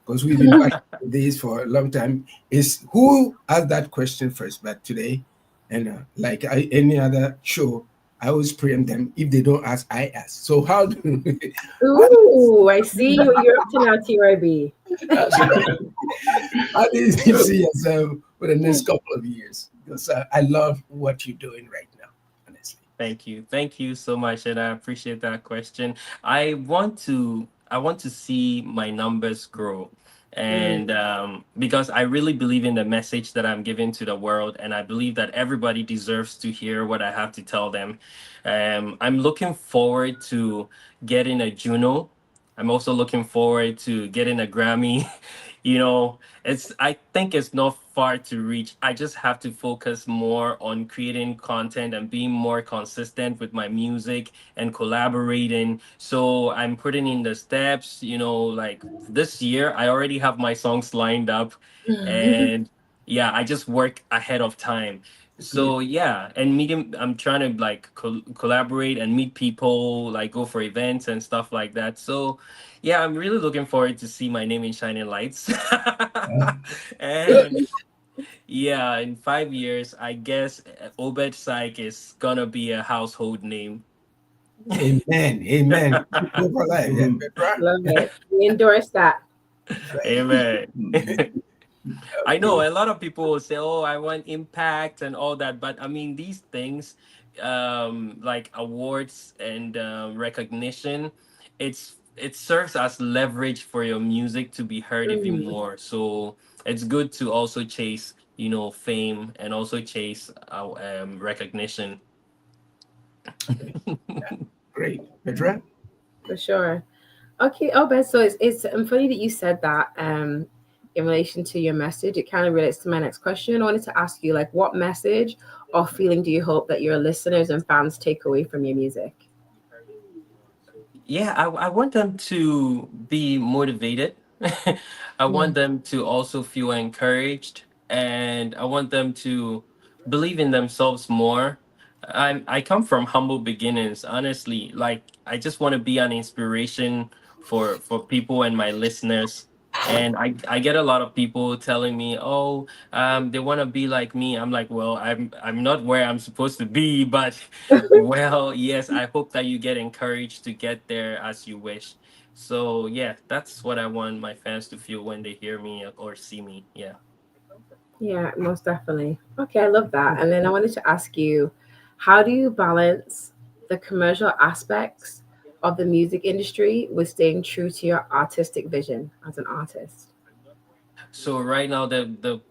Speaker 2: because we've been back with this for a long time. Is who asked that question first? But today, and any other show, I always preempt them. If they don't ask, I ask. So how do how do
Speaker 1: Ooh, I see what you're up to now, TYB.
Speaker 2: that's right. How do you see yourself for the next couple of years? Because I love what you're doing right now, honestly.
Speaker 4: Thank you. Thank you so much, and I appreciate that question. I want to see my numbers grow.
Speaker 1: Mm.
Speaker 4: And because I really believe in the message that I'm giving to the world, and I believe that everybody deserves to hear what I have to tell them. I'm looking forward to getting a Juno. I'm also looking forward to getting a Grammy. I think it's not far to reach. I just have to focus more on creating content and being more consistent with my music and collaborating. So I'm putting in the steps, like this year I already have my songs lined up, and yeah, I just work ahead of time.
Speaker 2: Good.
Speaker 4: So yeah, and meeting, I'm trying to like collaborate and meet people, like go for events and stuff like that. So yeah, I'm really looking forward to see my name in shining lights. And yeah, in 5 years, I guess OBEDPSYCH is gonna be a household name.
Speaker 2: Amen. Amen. Go for life. Yeah,
Speaker 3: Mhm.
Speaker 2: Petra.
Speaker 1: Love it. We endorse that.
Speaker 2: That's right.
Speaker 4: Amen. I know
Speaker 2: Okay.
Speaker 4: a lot of people will say, "Oh, I want impact and all that," but I mean, these things, like awards and recognition, it serves as leverage for your music to be heard even
Speaker 1: Mm,
Speaker 4: more. So it's good to also chase, fame and also chase recognition.
Speaker 2: Great. Petra?
Speaker 1: for sure. Okay, oh, but so it's funny that you said that in relation to your message. It kind of relates to my next question. I wanted to ask you, like, what message or feeling do you hope that your listeners and fans take away from your music?
Speaker 4: Yeah, I want them to be motivated. I
Speaker 1: Yeah.
Speaker 4: want them to also feel encouraged, and I want them to believe in themselves more. I come from humble beginnings, honestly. Like, I just want to be an inspiration for people and my listeners. And I get a lot of people telling me, "Oh, they want to be like me." I'm like, "Well, I'm not where I'm supposed to be, but well, yes, I hope that you get encouraged to get there as you wish." So, yeah, that's what I want my fans to feel when they hear me or see me. Yeah.
Speaker 1: Yeah, most definitely. Okay, I love that. And then I wanted to ask you, how do you balance the commercial aspects of the music industry with staying true to your artistic vision as an artist?
Speaker 4: So right now, the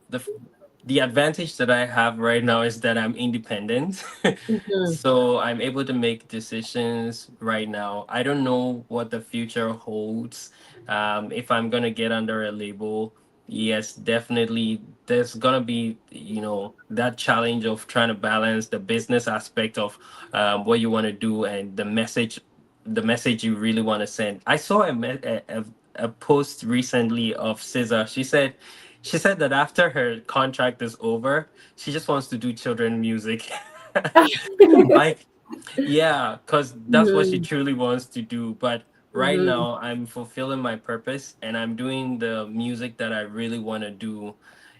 Speaker 4: advantage that I have right now is that I'm independent.
Speaker 1: Hmm.
Speaker 4: So I'm able to make decisions right now. I don't know what the future holds. If I'm gonna get under a label, yes, definitely there's gonna be, that challenge of trying to balance the business aspect of what you want to do and the message you really want to send. I saw a post recently of SZA. She said that after her contract is over, she just wants to do children music. Like, yeah, because that's what she
Speaker 1: Hmm.
Speaker 4: truly wants to do. But right
Speaker 1: Hmm.
Speaker 4: now, I'm fulfilling my purpose and I'm doing the music that I really want to do.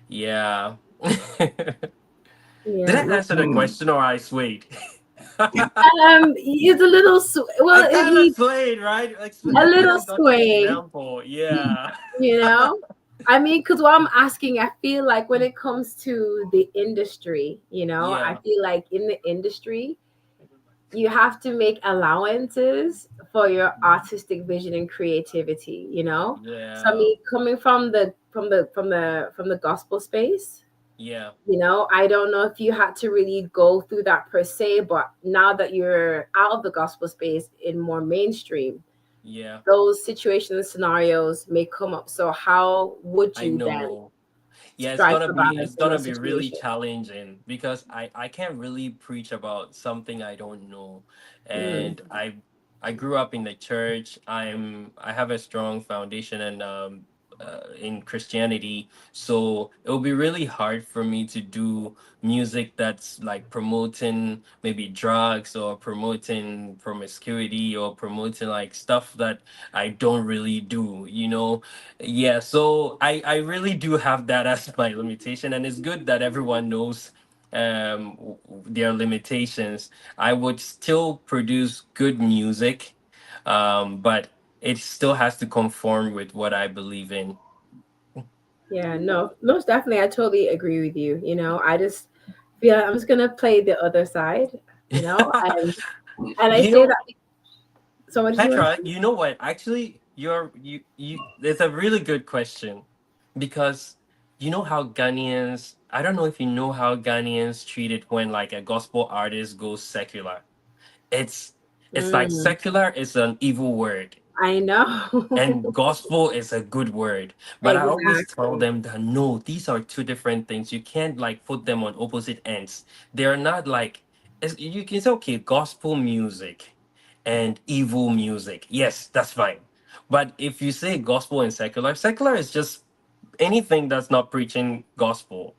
Speaker 4: Yeah. Did I
Speaker 1: Yeah, no.
Speaker 4: answer the
Speaker 2: Hmm.
Speaker 4: question or I swayed?
Speaker 1: It's a little
Speaker 4: I
Speaker 1: well,
Speaker 4: kind of swayed, right? Like,
Speaker 1: a little
Speaker 4: depending on the
Speaker 1: sway,
Speaker 4: example. Yeah.
Speaker 1: you know. I mean, because what I'm asking, I feel like when it comes to the industry, I
Speaker 4: Yeah.
Speaker 1: feel like in the industry, you have to make allowances for your artistic vision and creativity. So I
Speaker 4: Yeah.
Speaker 1: mean, coming from the gospel space,
Speaker 4: Yeah.
Speaker 1: I don't know if you had to really go through that per se, but now that you're out of the gospel space in more mainstream,
Speaker 4: Yeah.
Speaker 1: those situations and scenarios may come up. So how would
Speaker 4: I
Speaker 1: you then
Speaker 4: know. Yeah, it's
Speaker 1: strike
Speaker 4: gonna
Speaker 1: a
Speaker 4: be
Speaker 1: balance
Speaker 4: it's
Speaker 1: in
Speaker 4: gonna
Speaker 1: those
Speaker 4: be really
Speaker 1: situations?
Speaker 4: challenging because I can't really preach about something I don't know.
Speaker 1: Mm,
Speaker 4: And I grew up in the church. I have a strong foundation and in Christianity. So it will be really hard for me to do music that's like promoting maybe drugs or promoting promiscuity or promoting like stuff that I don't really do. Yeah, so I really do have that as my limitation, and it's good that everyone knows their limitations. I would still produce good music, but it still has to conform with what I believe in.
Speaker 1: yeah, no, most definitely. I totally agree with you. I just feel like I'm just gonna play the other side, and I
Speaker 4: You
Speaker 1: say that.
Speaker 4: know,
Speaker 1: So what did you want to
Speaker 4: Petra,
Speaker 1: say?
Speaker 4: you know what? Actually, it's a really good question because you know how Ghanaians, I don't know if you know how Ghanaians treat it when like a gospel artist goes secular. It's it's like
Speaker 1: Mm,
Speaker 4: secular is an evil word
Speaker 1: I know.
Speaker 4: and gospel is a good word. But I always tell
Speaker 1: Exactly.
Speaker 4: them that no, these are two different things. You can't like put them on opposite ends. They're not like you can say okay, gospel music and evil music. Yes, that's fine. But if you say gospel and secular, secular is just anything that's not preaching gospel.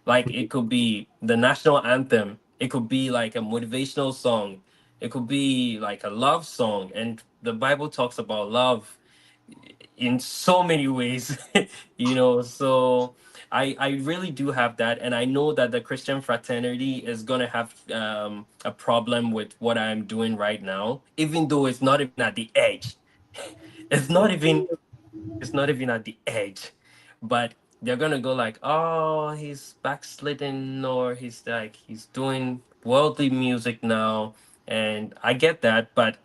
Speaker 4: Like it could be the national anthem, it could be like a motivational song, it could be like a love song. And the Bible talks about love in so many ways, So I really do have that. And I know that the Christian fraternity is going to have a problem with what I'm doing right now, even though it's not even at the edge. It's not even it's not even at the edge, but they're gonna go like, oh, he's backslidden, or he's doing worldly music now. And I get that, but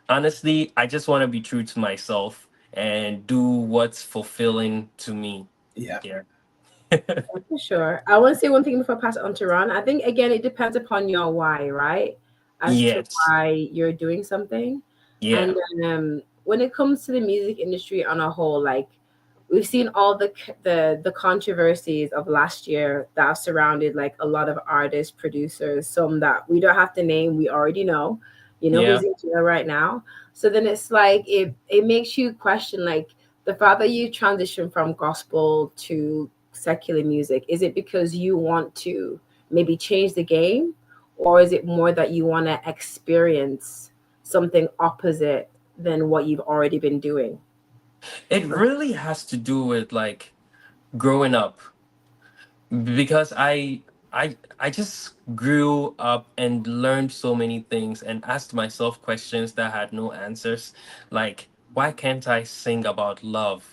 Speaker 4: honestly, I just want to be true to myself and do what's fulfilling to me.
Speaker 2: Yeah.
Speaker 4: Yeah.
Speaker 1: For sure. I want to say one thing before I pass it on to Ron. I think again it depends upon your why, right? As to
Speaker 4: Yes.
Speaker 1: why you're doing something.
Speaker 4: Yeah.
Speaker 1: And when it comes to the music industry on a whole, like we've seen all the controversies of last year that have surrounded like a lot of artists, producers, some that we don't have to name, we already know. You know
Speaker 4: Yeah.
Speaker 1: who's in jail right now. So then it's like it makes you question like the fact that you transition from gospel to secular music, is it because you want to maybe change the game, or is it more that you want to experience something opposite than what you've already been doing?
Speaker 4: It really has to do with like growing up, because I just grew up and learned so many things and asked myself questions that had no answers, like why can't I sing about love?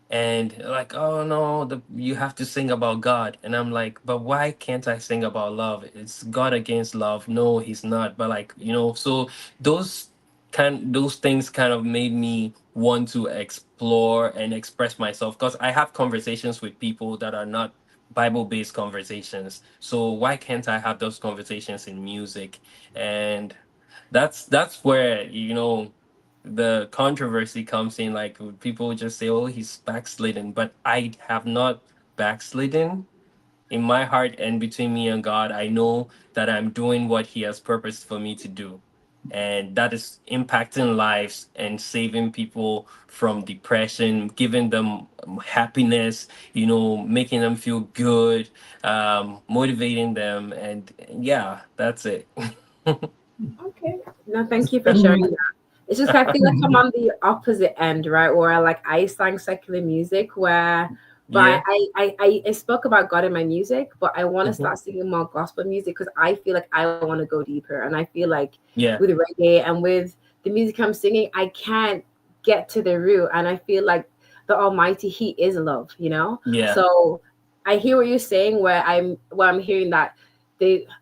Speaker 4: And like, oh no, you have to sing about God. And I'm like, but why can't I sing about love? It's God against love. No, he's not. But like, so those those things kind of made me want to explore and express myself, because I have conversations with people that are not Bible-based conversations. So why can't I have those conversations in music? And that's where, the controversy comes in. Like, people just say, oh, he's backslidden, but I have not backslidden. In my heart and between me and God, I know that I'm doing what he has purposed for me to do, and that is impacting lives and saving people from depression, giving them happiness, making them feel good, motivating them. And yeah, that's it.
Speaker 1: Okay. No, thank you for sharing that. It's just I feel like I'm on the opposite end, right? Where I sang secular music, where but
Speaker 4: Yeah.
Speaker 1: I spoke about God in my music, but I want to
Speaker 4: Mhm.
Speaker 1: start singing more gospel music because I feel like I want to go deeper. And I feel like
Speaker 4: Yeah.
Speaker 1: with reggae and with the music I'm singing, I can't get to the root. And I feel like the Almighty, He is love, you know?
Speaker 4: Yeah.
Speaker 1: So I hear what you're saying where I'm hearing that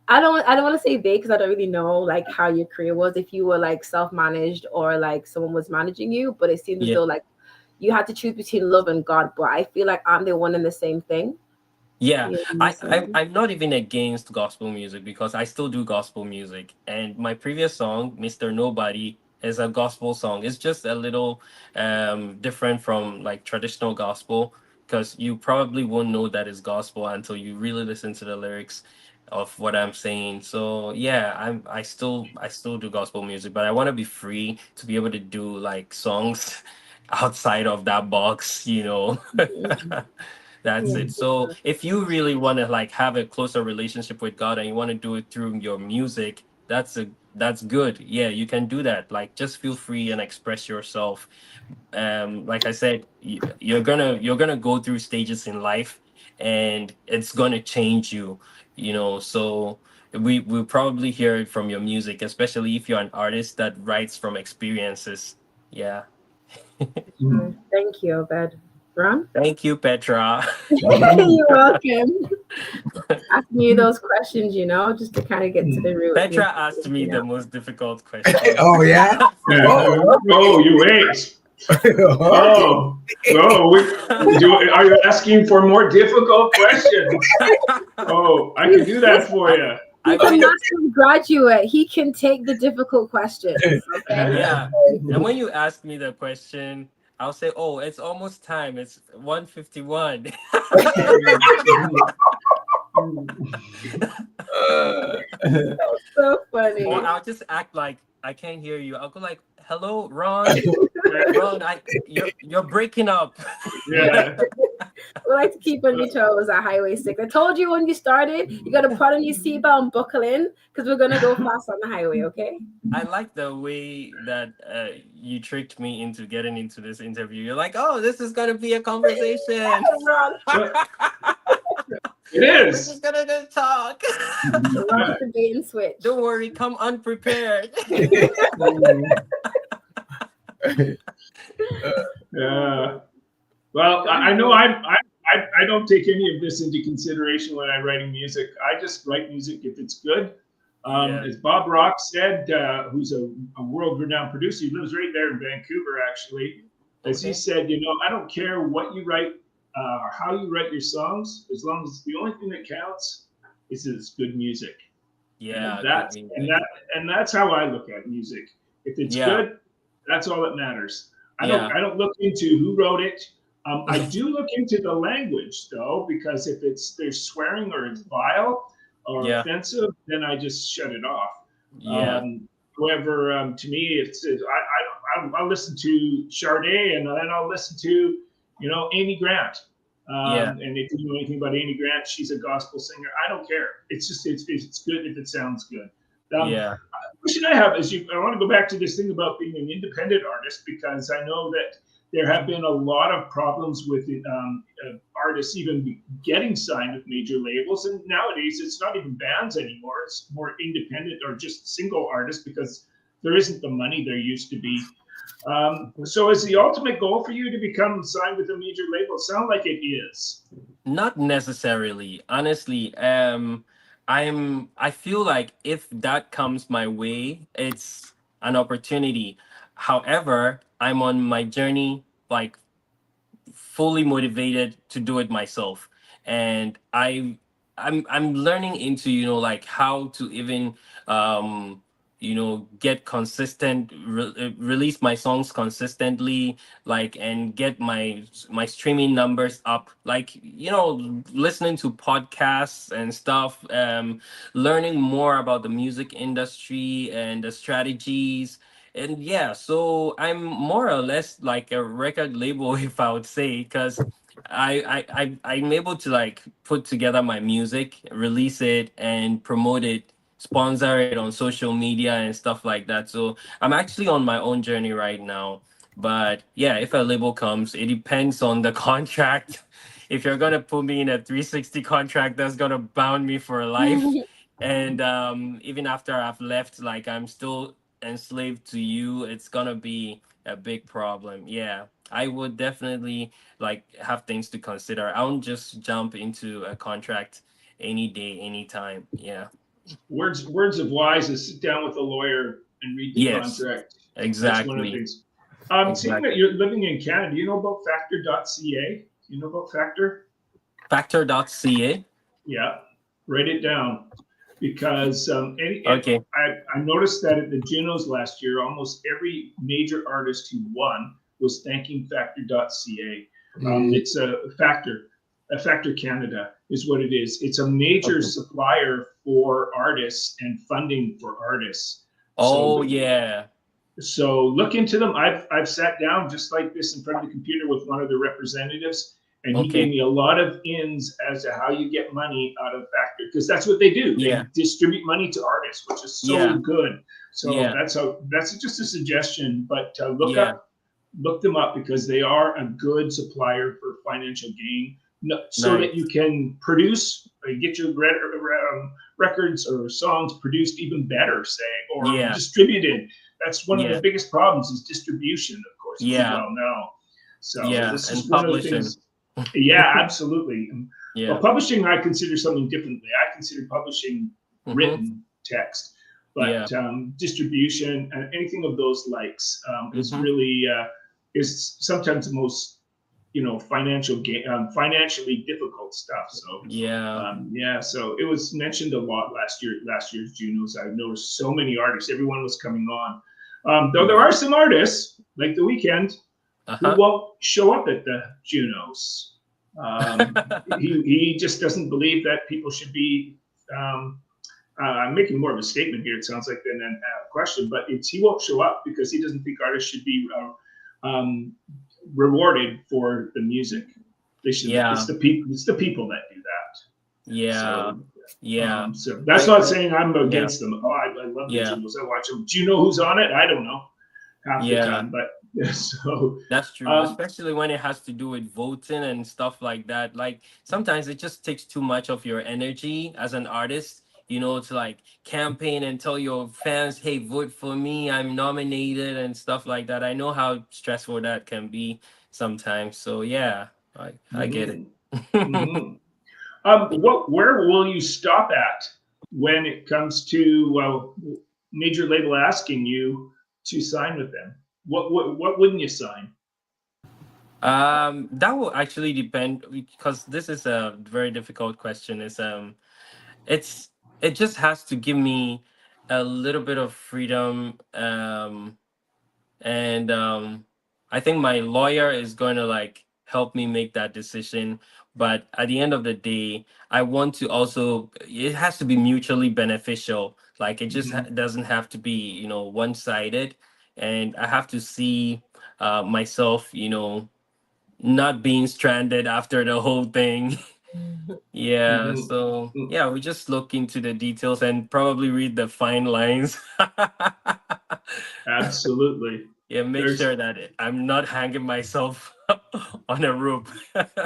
Speaker 1: I don't want to say they, because I don't really know like how your career was, if you were like self-managed or like someone was managing you, but it seems as
Speaker 4: Yeah.
Speaker 1: though like you had to choose between love and God. But I feel like I'm the one in the same thing.
Speaker 4: Yeah,
Speaker 1: You know what I'm
Speaker 4: I
Speaker 1: saying?
Speaker 4: I'm not even against gospel music, because I still do gospel music. And my previous song, Mr. Nobody, is a gospel song. It's just a little different from like traditional gospel, because you probably won't know that it's gospel until you really listen to the lyrics of what I'm saying. So yeah, I still do gospel music, but I want to be free to be able to do like songs outside of that box.
Speaker 1: Mhm.
Speaker 4: That's
Speaker 1: Yeah,
Speaker 4: it.
Speaker 1: for
Speaker 4: So
Speaker 1: sure.
Speaker 4: if you really want to like have a closer relationship with God and you want to do it through your music, that's good. Yeah, you can do that. Like, just feel free and express yourself. Like I said, you're gonna go through stages in life, and it's gonna change you. So we'll probably hear it from your music, especially if you're an artist that writes from experiences. Yeah.
Speaker 1: Thank you, Obed. Ron?
Speaker 4: Thank you, Petra.
Speaker 1: You're welcome. Asking you those questions, just to kind of get to the root.
Speaker 4: Petra asked me the most difficult question.
Speaker 2: Oh yeah. Oh,
Speaker 3: Oh, you wait.
Speaker 2: okay.
Speaker 3: Oh, are you asking for more difficult questions? Oh, I can do that for you.
Speaker 1: He's
Speaker 4: I
Speaker 1: a
Speaker 4: mean,
Speaker 1: master's graduate. He can take the difficult questions. Okay.
Speaker 4: yeah. And when you ask me the question, I'll say, "Oh, it's almost time. It's 1:51."
Speaker 1: So funny.
Speaker 4: Or I'll just act like I can't hear you. I'll go like, "Hello, Ron. Ron, you're breaking up."
Speaker 3: Yeah.
Speaker 1: We like to keep on your toes at Highway 6. I told you when you started, you got to put on your seatbelt and buckle in because we're going to go fast on the highway, okay?
Speaker 4: I like the way that you tricked me into getting into this interview. You're like, "Oh, this is gonna be a conversation.
Speaker 1: Ron,
Speaker 3: It
Speaker 4: We're
Speaker 3: is.
Speaker 4: just gonna talk.
Speaker 1: Ron's the bait and switch.
Speaker 4: Don't worry, come unprepared."
Speaker 3: Yeah. Well, I know I've don't take any of this into consideration when I'm writing music. I just write music if it's good. As Bob Rock said, who's a world-renowned producer, he lives right there in Vancouver, actually. As he said, I don't care what you write or how you write your songs, as long as the only thing that counts is that it's good music.
Speaker 4: Yeah,
Speaker 3: and that's how I look at music. If it's good, that's all that matters. I don't look into who wrote it. I do look into the language though, because if there's swearing or it's vile or offensive, then I just shut it off. However, to me, I'll listen to Sade, and then I'll listen to Amy Grant. And if you know anything about Amy Grant, she's a gospel singer. I don't care. It's just it's good if it sounds good. The question I have is I want to go back to this thing about being an independent artist, because I know that there have been a lot of problems with artists even getting signed with major labels, and nowadays it's not even bands anymore. It's more independent or just single artists, because there isn't the money there used to be. So is the ultimate goal for you to become signed with a major label? It sounds like it is.
Speaker 4: Not necessarily, honestly. I feel like if that comes my way, it's an opportunity. However, I'm on my journey, like fully motivated to do it myself, and I'm learning into like how to even get consistent, release my songs consistently, like, and get my streaming numbers up, like listening to podcasts and stuff, learning more about the music industry and the strategies. And so I'm more or less like a record label, if I would say, because I'm able to like put together my music, release it, and promote it, sponsor it on social media and stuff like that. So I'm actually on my own journey right now. But if a label comes, it depends on the contract. If you're gonna put me in a 360 contract, that's gonna bound me for life. And even after I've left, like I'm still enslaved to you, it's gonna be a big problem. I would definitely like have things to consider. I won't just jump into a contract any day, anytime.
Speaker 3: Words of wise is sit down with a lawyer and read the contract. That's one of the things. Seeing that you're living in Canada, do you know about factor.ca? You know about Factor?
Speaker 4: Factor.ca?
Speaker 3: Yeah, write it down. Because I noticed that at the Junos last year, almost every major artist who won was thanking Factor.ca. It's a Factor Canada is what it is. It's a major supplier for artists and funding for artists. So look into them. I've sat down just like this in front of the computer with one of the representatives, and he gave me a lot of ins as to how you get money out of Factor, because that's what they do. They distribute money to artists, which is so good. So that's just a suggestion, but look them up, because they are a good supplier for financial gain, so that you can produce, get your records or songs produced even better, say, or distributed. That's one of the biggest problems, is distribution, of course, as you well know. So this is one of the things. Absolutely. Well, publishing, I consider something differently. I consider publishing written text, but distribution and anything of those likes is really is sometimes the most financially difficult stuff. So so it was mentioned a lot last year's Junos. I noticed so many artists, everyone was coming on. Though there are some artists like The Weeknd who won't show up at the Junos. He just doesn't believe that people should be. I'm making more of a statement here, it sounds like, than a question, but he won't show up because he doesn't think artists should be rewarded for the music. They should. It's the people that do that. So that's not saying I'm against them. I love the Junos. I watch them. Do you know who's on it? I don't know half the time, but so
Speaker 4: that's true, especially when it has to do with voting and stuff like that. Like sometimes it just takes too much of your energy as an artist, to like campaign and tell your fans, hey, vote for me, I'm nominated and stuff like that. I know how stressful that can be sometimes. So I get it.
Speaker 3: Mhm. Where will you stop at when it comes to major label asking you to sign with them? What wouldn't you sign?
Speaker 4: That will actually depend because this is a very difficult question. It's it just has to give me a little bit of freedom. And I think my lawyer is going to like help me make that decision. But at the end of the day, I want to also, it has to be mutually beneficial. Like it just
Speaker 3: Mhm.
Speaker 4: doesn't have to be, one sided. And I have to see myself, not being stranded after the whole thing. Yeah,
Speaker 3: Mhm.
Speaker 4: so
Speaker 3: Mm.
Speaker 4: yeah, we just look into the details and probably read the fine lines.
Speaker 3: Absolutely.
Speaker 4: Yeah, make
Speaker 3: There's
Speaker 4: sure that I'm not hanging myself on a rope.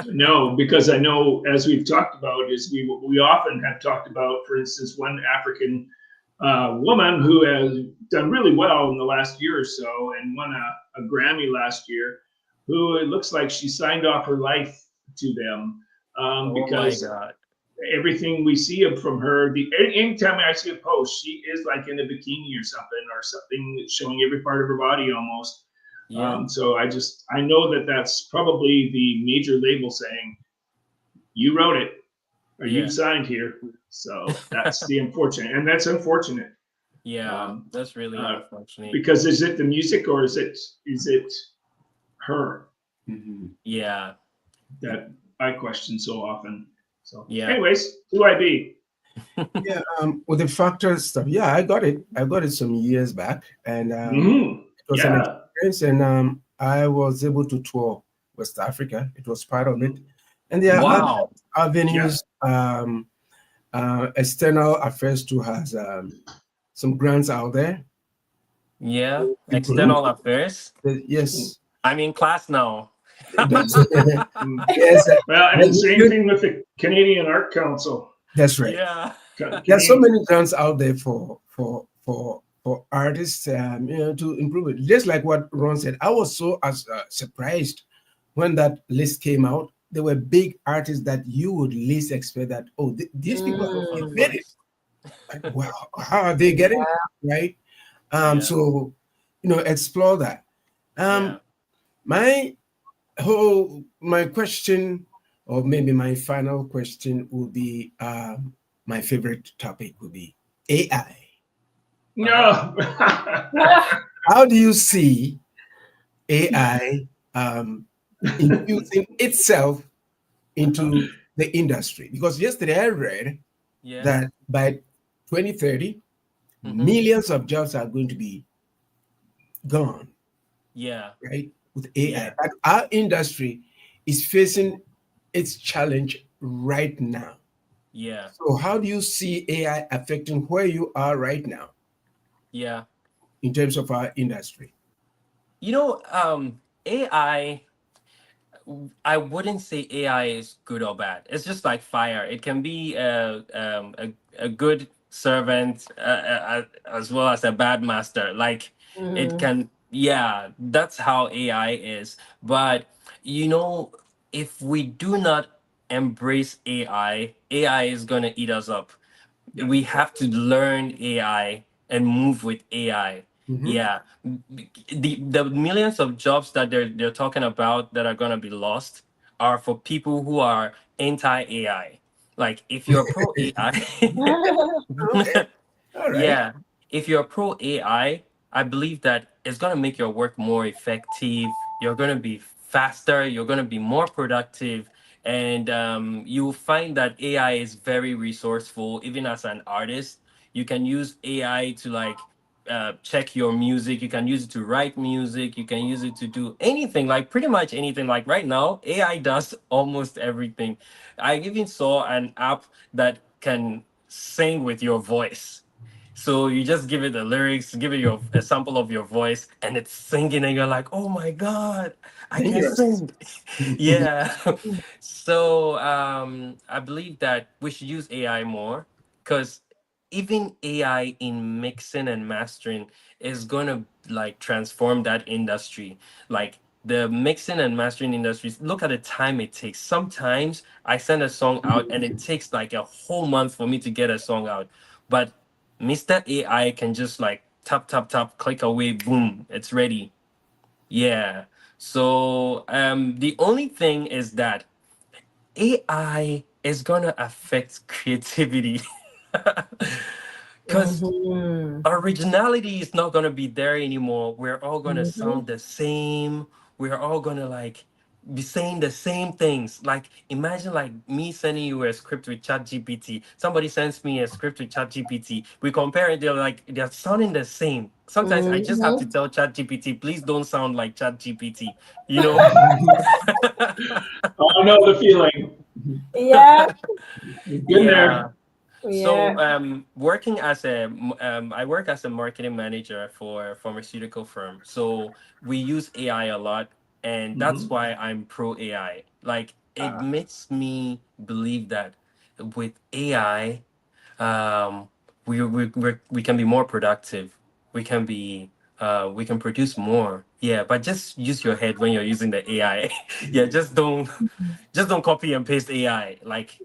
Speaker 3: no, because I know, as we've talked about, is we often have talked about, for instance, one African woman who has done really well in the last year or so and won a Grammy last year, who it looks like she signed off her life to them
Speaker 4: Oh my
Speaker 3: because
Speaker 4: God.
Speaker 3: everything we see from her, anytime I see a post, she is like in a bikini or something that's showing every part of her body almost.
Speaker 4: Yeah,
Speaker 3: So I know that that's probably the major label saying, you wrote it or you've
Speaker 4: yeah.
Speaker 3: signed here. So that's the unfortunate, and that's unfortunate.
Speaker 4: Yeah,
Speaker 3: Um,
Speaker 4: that's really
Speaker 3: uh,
Speaker 4: unfortunate.
Speaker 3: because is it the music or is it her
Speaker 2: Mhm.
Speaker 4: Yeah,
Speaker 3: that I question so often? So,
Speaker 4: yeah.
Speaker 3: anyways, who I be?
Speaker 2: Yeah, with the factor stuff, yeah, I got it. I got it some years back, and it was an
Speaker 3: Yeah.
Speaker 2: experience, and I was able to tour West Africa. It was part of it,
Speaker 3: Mhm.
Speaker 2: and there are other
Speaker 3: Mhm.
Speaker 4: Wow.
Speaker 3: Yeah.
Speaker 2: avenues. External Affairs too has some grants out there.
Speaker 4: Yeah,
Speaker 2: We promote.
Speaker 4: external affairs.
Speaker 2: Yes,
Speaker 4: I'm in class now.
Speaker 2: that's
Speaker 3: Mm.
Speaker 2: yes,
Speaker 3: Well,
Speaker 2: but
Speaker 3: and same thing with the Canadian Art Council.
Speaker 2: that's right.
Speaker 4: Yeah.
Speaker 2: There are so
Speaker 3: Canadian.
Speaker 2: many grants out there for artists, to improve it. Just like what Ron said, I was so surprised when that list came out. There were big artists that you would least expect that. Oh, these people
Speaker 4: Of
Speaker 2: have
Speaker 1: Mm.
Speaker 2: made it.
Speaker 4: course.
Speaker 2: Like, wow, how are they getting it? Right?
Speaker 4: Yeah,
Speaker 2: So explore that.
Speaker 4: yeah.
Speaker 2: Um, my my question, or maybe my final question, would be my favorite topic would be AI.
Speaker 4: Uh-huh.
Speaker 3: No.
Speaker 2: How do you see AI infusing itself into the industry? Because yesterday I read
Speaker 4: Yeah.
Speaker 2: that by 2030,
Speaker 4: Mm-hmm.
Speaker 2: millions of jobs are going to be gone,
Speaker 4: Yeah.
Speaker 2: right, with AI.
Speaker 4: Yeah.
Speaker 2: But our industry is facing its challenge right now.
Speaker 4: Yeah.
Speaker 2: So, how do you see AI affecting where you are right now
Speaker 4: Yeah.
Speaker 2: in terms of our industry?
Speaker 4: AI, I wouldn't say AI is good or bad. It's just like fire. It can be a good servant as well as a bad master. Like it
Speaker 1: Mhm.
Speaker 4: can, yeah, that's how AI is. But, you know, if we do not embrace AI is going to eat us up.
Speaker 3: Yeah.
Speaker 4: We have to learn AI and move with AI.
Speaker 2: Mhm.
Speaker 4: Yeah, the millions of jobs that they're talking about that are gonna be lost are for people who are anti AI. Like if you're pro AI,
Speaker 2: Okay. All right.
Speaker 4: yeah, if you're pro I believe that it's gonna make your work more effective. You're gonna be faster. You're gonna be more productive, and you'll find that AI is very resourceful. Even as an artist, you can use AI to like check your music. You can use it to write music. You can use it to do anything, like pretty much anything. Like right now, AI does almost everything. I even saw an app that can sing with your voice. So you just give it the lyrics, give it a sample of your voice, and it's singing, and you're like, "Oh my god, I can
Speaker 2: Dangerous.
Speaker 4: sing!" Yeah. So I believe that we should use AI more because even AI in mixing and mastering is gonna like transform that industry. Like the mixing and mastering industries, look at the time it takes. Sometimes I send a song out and it takes like a whole month for me to get a song out. But Mr. AI can just like tap, tap, tap, click away, boom, it's ready. Yeah. So the only thing is that AI is gonna affect creativity. Because
Speaker 1: Mm-hmm.
Speaker 4: originality is not gonna be there anymore. We're all gonna
Speaker 1: Mm-hmm.
Speaker 4: sound the same. We're all gonna like be saying the same things. Like imagine like me sending you a script with ChatGPT. Somebody sends me a script with ChatGPT. We compare it, they're sounding the same. Sometimes I just have to
Speaker 1: Mm-hmm.
Speaker 4: tell ChatGPT, please don't sound like ChatGPT. You know?
Speaker 3: Oh, I know the feeling.
Speaker 1: Yeah.
Speaker 3: You've been
Speaker 4: Yeah.
Speaker 3: there.
Speaker 4: So,
Speaker 1: Yeah.
Speaker 4: working as I work as a marketing manager for a pharmaceutical firm. So we use AI a lot, and that's
Speaker 3: Mhm.
Speaker 4: why I'm pro AI. Like, it
Speaker 3: Uh,
Speaker 4: makes me believe that with AI, um, we can be more productive. We can be, we can produce more. Yeah, but just use your head when you're using the AI. Yeah, just don't copy and paste AI. Like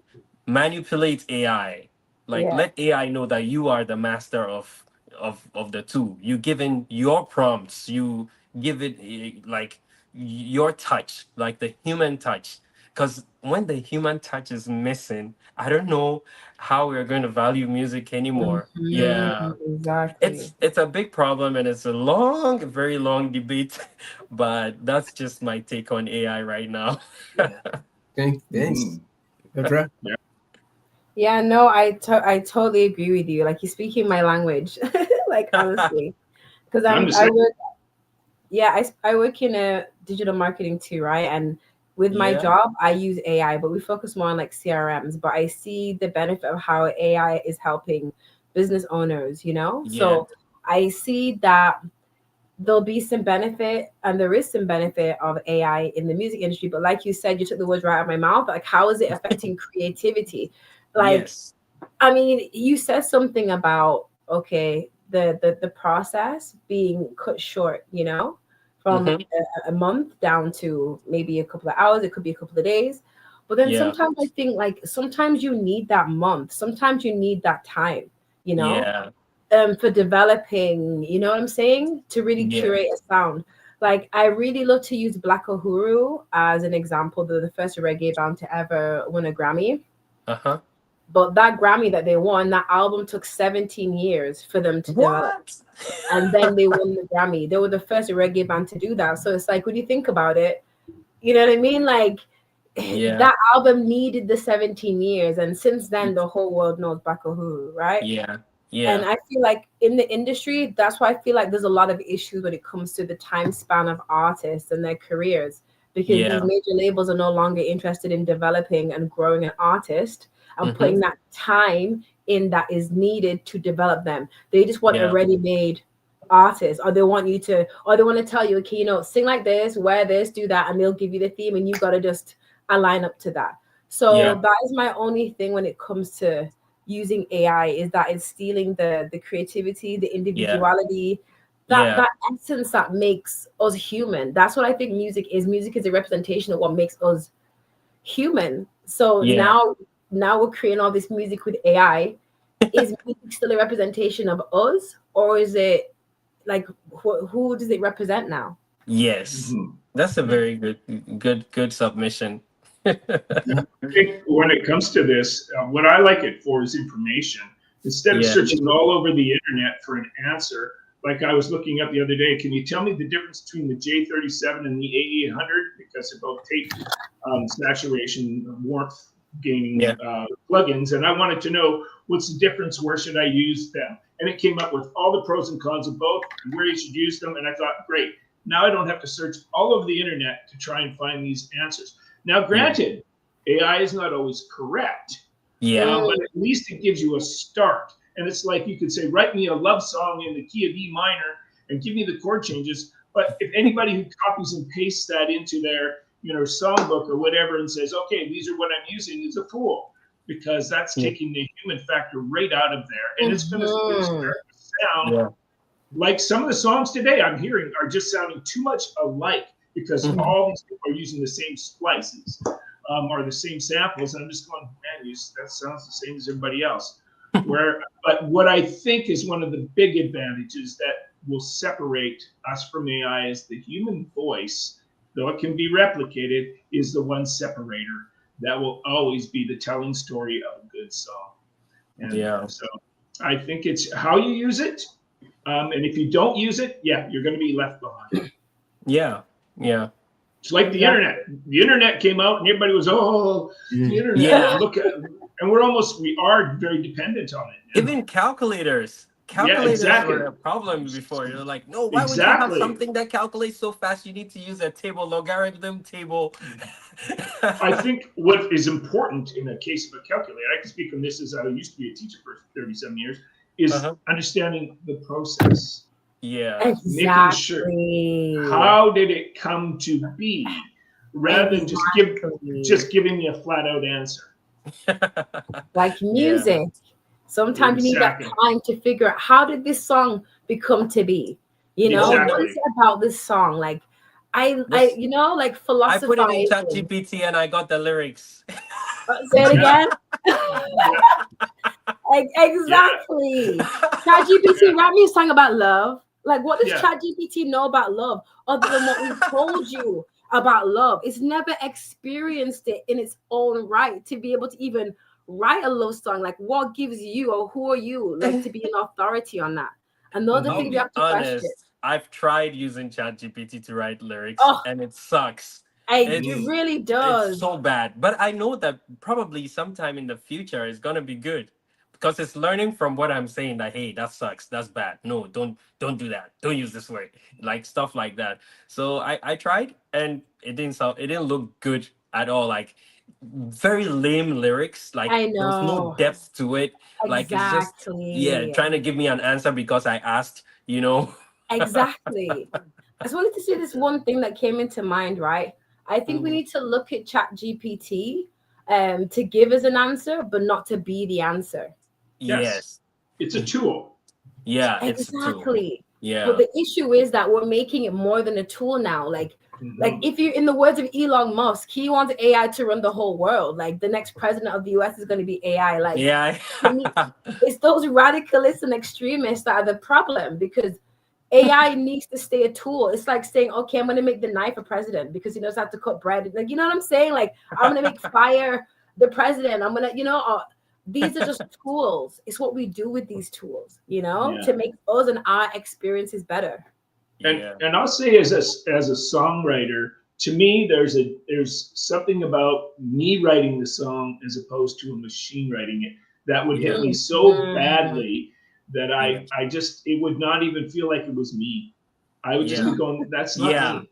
Speaker 4: manipulate AI. Like
Speaker 1: Yeah.
Speaker 4: let AI know that you are the master of the two. You give in your prompts. You give it like your touch, like the human touch. Because when the human touch is missing, I don't know how we're going to value music anymore.
Speaker 1: Mm-hmm.
Speaker 4: Yeah,
Speaker 1: Exactly.
Speaker 4: it's a big problem and it's a long, very long debate. But that's just my take on AI right now.
Speaker 2: Yeah. Thanks,
Speaker 3: mhm.
Speaker 2: Petra.
Speaker 3: Yeah.
Speaker 1: Yeah, no, I totally agree with you. Like you're speaking my language, like honestly, because
Speaker 3: I'm the
Speaker 1: I
Speaker 3: same.
Speaker 1: work. Yeah, I work in a digital marketing too, right? And with my
Speaker 4: Yeah,
Speaker 1: job, I use AI, but we focus more on like CRMs. But I see the benefit of how AI is helping business owners. You know,
Speaker 4: yeah,
Speaker 1: so I see that there'll be some benefit and there is some benefit of AI in the music industry. But like you said, you took the words right out of my mouth. Like, how is it affecting creativity? Like,
Speaker 4: yes.
Speaker 1: I mean, you said something about okay, the process being cut short, you know, from
Speaker 4: Mm-hmm.
Speaker 1: a month down to maybe a couple of hours. It could be a couple of days. But then
Speaker 4: Yeah,
Speaker 1: sometimes I think like sometimes you need that month. Sometimes you need that time, you know,
Speaker 4: yeah,
Speaker 1: for developing, you know what I'm saying, to really
Speaker 4: yeah.
Speaker 1: curate a sound. Like I really love to use Black Uhuru as an example. They're the first reggae band to ever win a Grammy.
Speaker 4: Uh-huh.
Speaker 1: But that Grammy that they won, that album took 17 years for them to develop.
Speaker 4: What?
Speaker 1: And then they won the Grammy. They were the first reggae band to do that. So it's like, when you think about it, you know what I mean? Like,
Speaker 4: Yeah,
Speaker 1: that album needed the 17 years. And since then, the whole world knows Black Uhuru, right?
Speaker 4: yeah,
Speaker 1: And
Speaker 4: yeah,
Speaker 1: I feel like in the industry, that's why I feel like there's a lot of issues when it comes to the time span of artists and their careers, because these
Speaker 4: yeah.
Speaker 1: major labels are no longer interested in developing and growing an artist and
Speaker 4: Mm-hmm.
Speaker 1: putting that time in that is needed to develop them. They just want a
Speaker 4: Yeah,
Speaker 1: ready-made artist, or they want you to, or they want to tell you, okay, you know, sing like this, wear this, do that, and they'll give you the theme, and you got to just align up to that. So
Speaker 4: yeah,
Speaker 1: that is my only thing when it comes to using AI, is that it's stealing the creativity, the
Speaker 4: yeah,
Speaker 1: individuality,
Speaker 4: yeah,
Speaker 1: that essence that makes us human. That's what I think music is. Music is a representation of what makes us human. So
Speaker 4: yeah.
Speaker 1: now we're creating all this music with AI. Is music still a representation of us, or is it like who does it represent now?
Speaker 4: Yes.
Speaker 3: Mhm.
Speaker 4: That's a very good submission.
Speaker 2: Yeah.
Speaker 3: I think when it comes to this, what I like it for is information. Instead of
Speaker 4: Yeah,
Speaker 3: searching all over the internet for an answer, like I was looking up the other day, can you tell me the difference between the J37 and the A800? Because they're both tape saturation, warmth gaining
Speaker 4: yeah,
Speaker 3: plugins, and I wanted to know what's the difference. Where should I use them? And it came up with all the pros and cons of both, and where you should use them. And I thought, great, now I don't have to search all over the internet to try and find these answers. Now,
Speaker 4: yeah,
Speaker 3: granted, AI is not always correct,
Speaker 4: yeah,
Speaker 3: but at least it gives you a start. And it's like you could say, write me a love song in the key of E minor and give me the chord changes. But if anybody who copies and pastes that into their songbook or whatever and says, okay, these are what I'm using, is a fool, because that's
Speaker 4: yeah,
Speaker 3: taking the human factor right out of there. And it's going to
Speaker 1: Hmm.
Speaker 3: start to sound
Speaker 4: yeah,
Speaker 3: like some of the songs today I'm hearing are just sounding too much alike. because all these people are using the same splices or the same samples. And I'm just going, man, that sounds the same as everybody else. But what I think is one of the big advantages that will separate us from AI is the human voice, though it can be replicated, is the one separator that will always be the telling story of a good song. And so I think it's how you use it. And if you don't use it, you're going to be left behind.
Speaker 4: Yeah.
Speaker 3: It's like the internet. The internet came out and everybody was, the internet.
Speaker 4: Yeah.
Speaker 3: Look at it. And we are very dependent on it.
Speaker 4: Even calculators. Calculators were a problem before. You're like, no, why would you have something that calculates so fast? You need to use a table, logarithm table.
Speaker 3: I think what is important in the case of a calculator, I can speak on this as I used to be a teacher for 37 years, is understanding the process.
Speaker 4: Yeah.
Speaker 1: Exactly.
Speaker 3: Making sure how did it come to be, rather than just giving me a flat out answer.
Speaker 1: Like music. Sometimes you need that time to figure out, how did this song become to be? You know, what is it about this song? Like I you know, like philosophizing.
Speaker 4: I put it in ChatGPT and I got the lyrics.
Speaker 1: Say it again. Exactly. ChatGPT, write me a song about love. Like, what does ChatGPT know about love other than what we told you about love? It's never experienced it in its own right to be able to even write a love song. Like, what gives you, or who are you, like, to be an authority on that? And those are things you have to question.
Speaker 4: I've tried using ChatGPT to write lyrics, and it sucks.
Speaker 1: It really does.
Speaker 4: It's so bad. But I know that probably sometime in the future it's gonna be good, because it's learning from what I'm saying. That, hey, that sucks, that's bad. No, don't do that. Don't use this word, like stuff like that. So I tried, and it didn't look good at all. Like, very lame lyrics. Like,
Speaker 1: I know.
Speaker 4: there was no depth to it.
Speaker 1: Exactly.
Speaker 4: Like, it's just trying to give me an answer because I asked. You know.
Speaker 1: Exactly. I just wanted to say this one thing that came into mind, right? I think we need to look at ChatGPT to give us an answer, but not to be the answer.
Speaker 3: Yes. It's a tool.
Speaker 4: Yeah,
Speaker 1: exactly.
Speaker 4: It's a tool. Yeah.
Speaker 1: But the issue is that we're making it more than a tool now. Like if you, in the words of Elon Musk, he wants AI to run the whole world. Like, the next president of the US is going to be AI. Like, it's those radicalists and extremists that are the problem, because AI needs to stay a tool. It's like saying, okay, I'm going to make the knife a president because he knows how to cut bread. Like, you know what I'm saying? Like, I'm going to make fire the president. I'm going to, these are just tools. It's what we do with these tools, to make us and our experiences better.
Speaker 3: And I'll say, as a songwriter, to me, there's something about me writing the song as opposed to a machine writing it that would hit me so badly that it would not even feel like it was me. I would just be going, that's not me.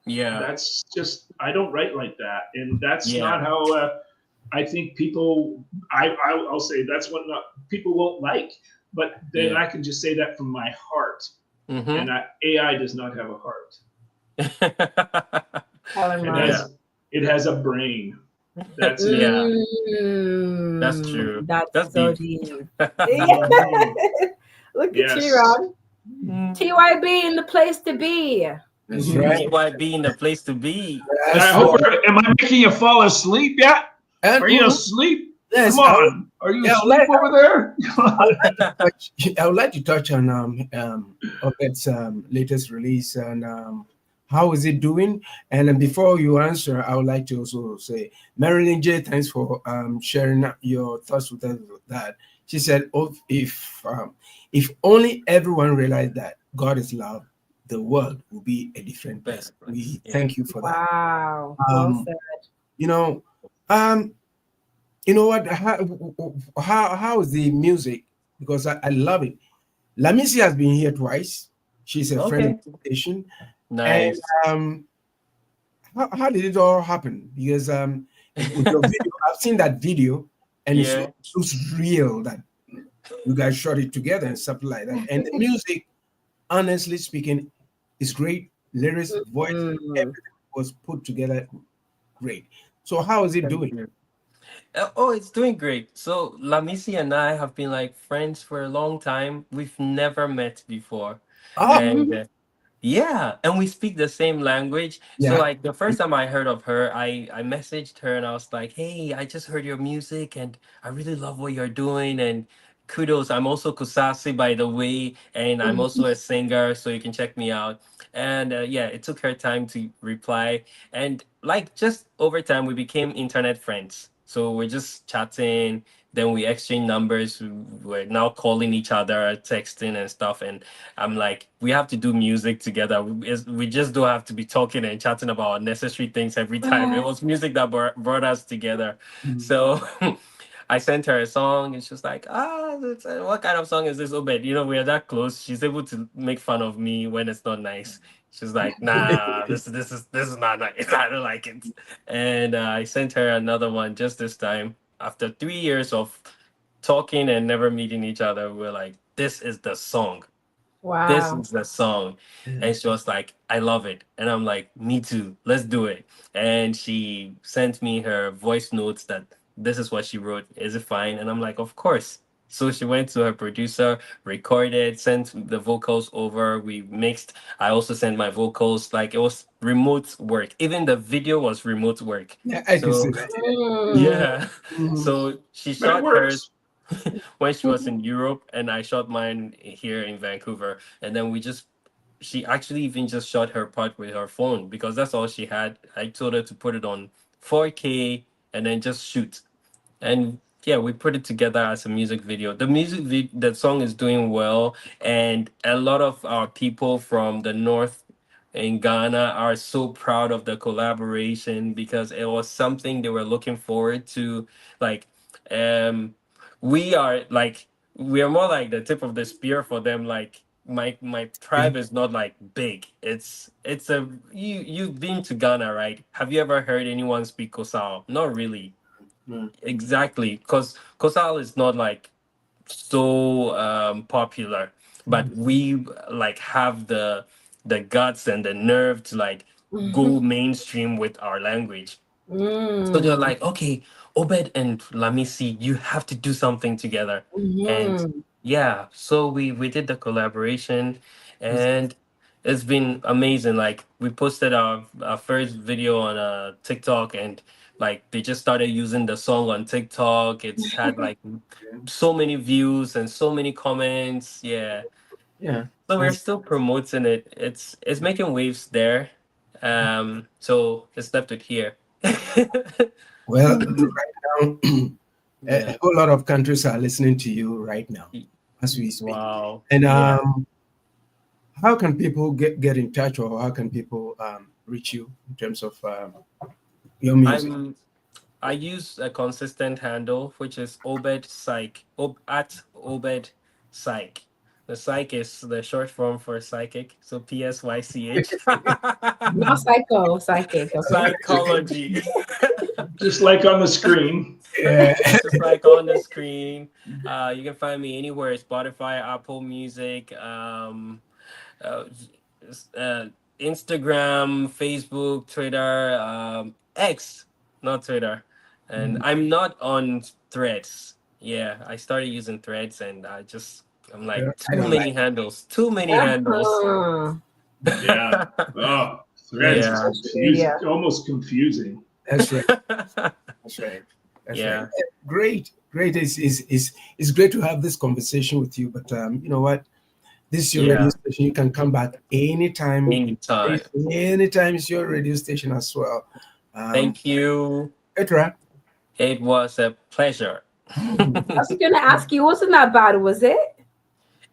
Speaker 4: Yeah.
Speaker 3: That's just, I don't write like that. And that's not how I think people, I'll say that's what people won't like. But then I can just say that from my heart. And AI does not have a heart. It has a brain. That's it.
Speaker 4: That's true.
Speaker 1: That's so deep. Look at you, Ron. TYB in the place to be.
Speaker 2: That's right.
Speaker 4: TYB in the place to be.
Speaker 3: I hope. Am I making you fall asleep yet? Are you asleep?
Speaker 2: Yes,
Speaker 3: come on. Are you asleep over there?
Speaker 2: I would like to touch on OBED's latest release and how is it doing? And before you answer, I would like to also say, Marilyn J, thanks for sharing your thoughts with us with that. She said, if only everyone realized that God is love, the world will be a different place. We thank you for that.
Speaker 1: Wow. Well said.
Speaker 2: You know what? How is the music? Because I love it. Lamisi has been here twice. She's a friend of the station.
Speaker 4: Nice.
Speaker 2: And how did it all happen? Because with your video, I've seen that video, and it looks real that you guys shot it together and stuff like that. And the music, honestly speaking, is great. Lyrics, voice, everything was put together great. So how is it doing?
Speaker 4: It's doing great. So Lamisi and I have been like friends for a long time. We've never met before. And Yeah, and we speak the same language. So
Speaker 2: Yeah.
Speaker 4: like the first time I heard of her, I messaged her and I was like, "Hey, I just heard your music and I really love what you're doing and kudos. I'm also Kusasi by the way, and I'm also a singer, so you can check me out." And yeah, it took her time to reply, and like just over time we became internet friends. So we're just chatting, then we exchange numbers. We're now calling each other, texting and stuff, and I'm like, we have to do music together. We just don't have to be talking and chatting about unnecessary things every time. It was music that brought us together. So I sent her a song and she was like, what kind of song is this, Obed? You know, we are that close. She's able to make fun of me when it's not nice. She's like, nah, this is not nice. I don't like it. And I sent her another one just this time. After 3 years of talking and never meeting each other, we're like, this is the song. This
Speaker 1: Wow.
Speaker 4: is the song.
Speaker 2: Yeah.
Speaker 4: And she was like, I love it. And I'm like, me too. Let's do it. And she sent me her voice notes that this is what she wrote. Is it fine? And I'm like, of course. So she went to her producer, recorded, sent the vocals over. We mixed. I also sent my vocals. Like it was remote work. Even the video was remote work.
Speaker 2: Yeah, I can see
Speaker 4: So
Speaker 2: that.
Speaker 4: yeah.
Speaker 2: Mhm.
Speaker 4: So she
Speaker 3: But it
Speaker 4: shot hers
Speaker 3: works.
Speaker 4: when she was in Europe, and I shot mine here in Vancouver. And then she actually even just shot her part with her phone because that's all she had. I told her to put it on 4K and then just shoot. And yeah, we put it together as a music video. The song is doing well, and a lot of our people from the north in Ghana are so proud of the collaboration because it was something they were looking forward to. Like, um, we are like we are more like the tip of the spear for them. Like my
Speaker 2: Yeah.
Speaker 4: tribe is not like big. It's a you've been to Ghana, right? Have you ever heard anyone speak Kosao? Not really.
Speaker 2: Mm.
Speaker 4: Exactly, because Kosal is not like so popular, but we like have the guts and the nerve to like go mainstream with our language. So they're
Speaker 1: Mm.
Speaker 4: like, okay, Obed and Lamisi, you have to do something together. And
Speaker 1: Mhm.
Speaker 4: yeah, so we did the collaboration and it's been amazing. Like we posted our first video on TikTok and like they just started using the song on TikTok. It's had like so many views and so many comments. Yeah.
Speaker 2: Yeah.
Speaker 4: So we're
Speaker 2: That's,
Speaker 4: still promoting it. It's making waves there. So it's left it here.
Speaker 2: well, right now,
Speaker 4: Yeah.
Speaker 2: a whole lot of countries are listening to you right now as we speak.
Speaker 4: Wow.
Speaker 2: And
Speaker 4: Yeah.
Speaker 2: how can people get in touch, or how can people reach you in terms of your music?
Speaker 4: I use a consistent handle which is OBEDPSYCH. At OBEDPSYCH. The psych is the short form for psychic. So PSYCH.
Speaker 1: Not psycho, psychic. Okay.
Speaker 4: Psychology.
Speaker 3: Just like on the screen.
Speaker 2: Yeah.
Speaker 4: Just like on the screen. You can find me anywhere: Spotify, Apple Music, uh, uh, Instagram, Facebook, Twitter, X, not Twitter. And I'm not on Threads. Yeah, I started using Threads, and I'm like
Speaker 2: I
Speaker 4: too
Speaker 2: don't
Speaker 4: many
Speaker 2: like.
Speaker 4: handles, too many handles.
Speaker 1: Uh-huh.
Speaker 3: Yeah. Oh, Threads is
Speaker 4: Yeah.
Speaker 1: Social media.
Speaker 3: almost confusing.
Speaker 2: That's right. That's right. That's right.
Speaker 4: Yeah.
Speaker 2: Great. Great. It's great to have this conversation with you. But you know what? This is your radio
Speaker 4: Yeah.
Speaker 2: station. You can come back anytime.
Speaker 4: Anytime.
Speaker 2: Anytime it's your radio station as well.
Speaker 4: Thank you.
Speaker 2: Petra.
Speaker 4: It was a pleasure.
Speaker 1: I was gonna ask you, wasn't that bad, was it?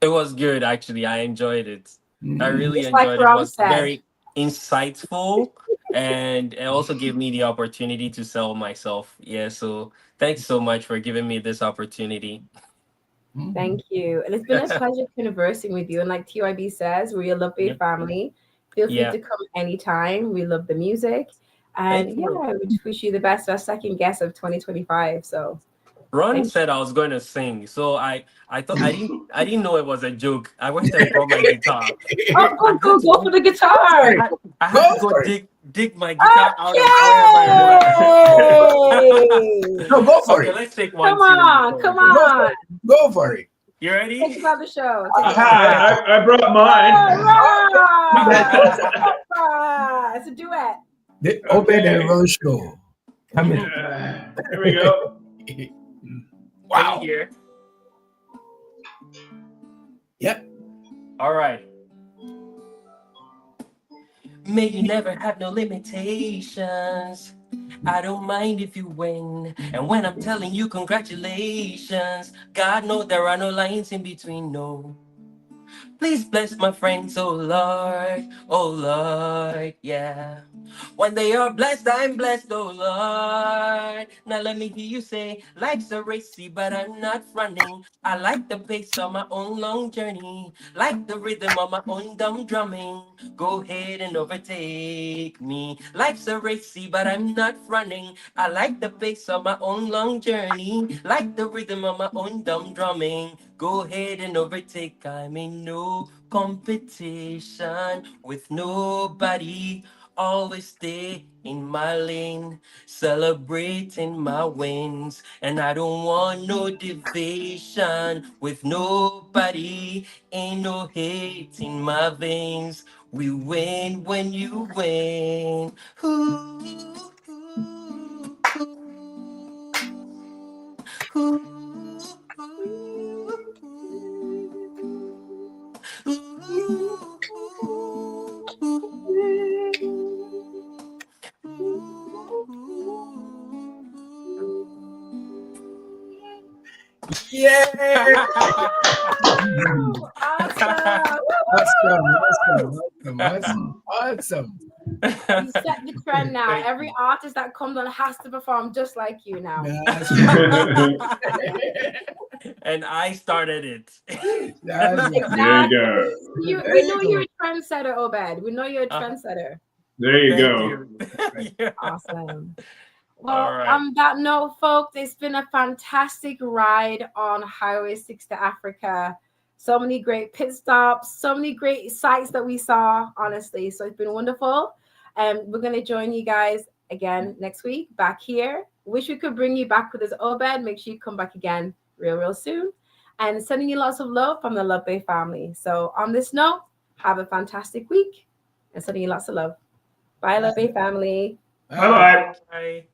Speaker 4: It was good, actually. I enjoyed it. I really
Speaker 1: Just like
Speaker 4: enjoyed it. It
Speaker 1: Ram
Speaker 4: was
Speaker 1: said.
Speaker 4: very insightful, and it also gave me the opportunity to sell myself. Yeah, so thanks so much for giving me this opportunity.
Speaker 1: Thank you. And it's been a pleasure conversing with you. And like TYB says, we're a lovely
Speaker 4: Yeah.
Speaker 1: family. Feel free
Speaker 4: Yeah.
Speaker 1: to come anytime. We love the music. And
Speaker 4: Thank
Speaker 1: yeah,
Speaker 4: you.
Speaker 1: I would wish you the best second guest of 2025. So
Speaker 4: Ron
Speaker 1: thank
Speaker 4: said I was going to sing, so I thought I didn't know it was a joke. I went and got my guitar.
Speaker 1: go for the guitar.
Speaker 4: I had to go
Speaker 2: for it.
Speaker 4: dig my guitar out of wherever.
Speaker 1: Yay!
Speaker 2: No, go for
Speaker 4: Okay,
Speaker 2: it.
Speaker 4: let's take one.
Speaker 1: Come on, come
Speaker 2: Go for
Speaker 1: on.
Speaker 2: it. Go for it.
Speaker 4: You ready?
Speaker 1: Take us out the show.
Speaker 3: I brought mine.
Speaker 1: Right. It's a duet.
Speaker 2: The Obed and Ron show. Come in.
Speaker 3: Here we go.
Speaker 2: Wow.
Speaker 4: Can you hear?
Speaker 2: Yep.
Speaker 4: All right. May you never have no limitations. I don't mind if you win. And when I'm telling you congratulations, God knows there are no lines in between, no. Please bless my friends, oh Lord, yeah. When they are blessed, I'm blessed, oh Lord. Now let me hear you say, life's a racy, but I'm not running. I like the pace of my own long journey, like the rhythm of my own dumb drumming. Go ahead and overtake me. Life's a racy, but I'm not running. I like the pace of my own long journey, like the rhythm of my own dumb drumming. Go ahead and overtake. I'm in no competition with nobody. Always stay in my lane, celebrating my wins. And I don't want no division with nobody. Ain't no hate in my veins. We win when you win. Ooh, ooh, ooh, ooh.
Speaker 2: Yeah. Awesome.
Speaker 1: You set the trend now. Every artist that comes on has to perform just like you now.
Speaker 4: And I started it.
Speaker 1: Exactly.
Speaker 3: There you go.
Speaker 1: We know you're a trendsetter, Obed. We know you're a trendsetter.
Speaker 3: There you
Speaker 4: Thank
Speaker 3: go.
Speaker 4: you. Yeah.
Speaker 1: Awesome. Well,
Speaker 4: All right.
Speaker 1: on that note, folks, it's been a fantastic ride on Highway 6 to Africa. So many great pit stops, so many great sights that we saw, honestly. So it's been wonderful. And we're going to join you guys again next week back here. Wish we could bring you back with us, Obed. Make sure you come back again real soon. And sending you lots of love from the Love Bay family. So on this note, have a fantastic week and sending you lots of love. Bye, Love Bay family.
Speaker 3: Bye-bye.
Speaker 4: Bye.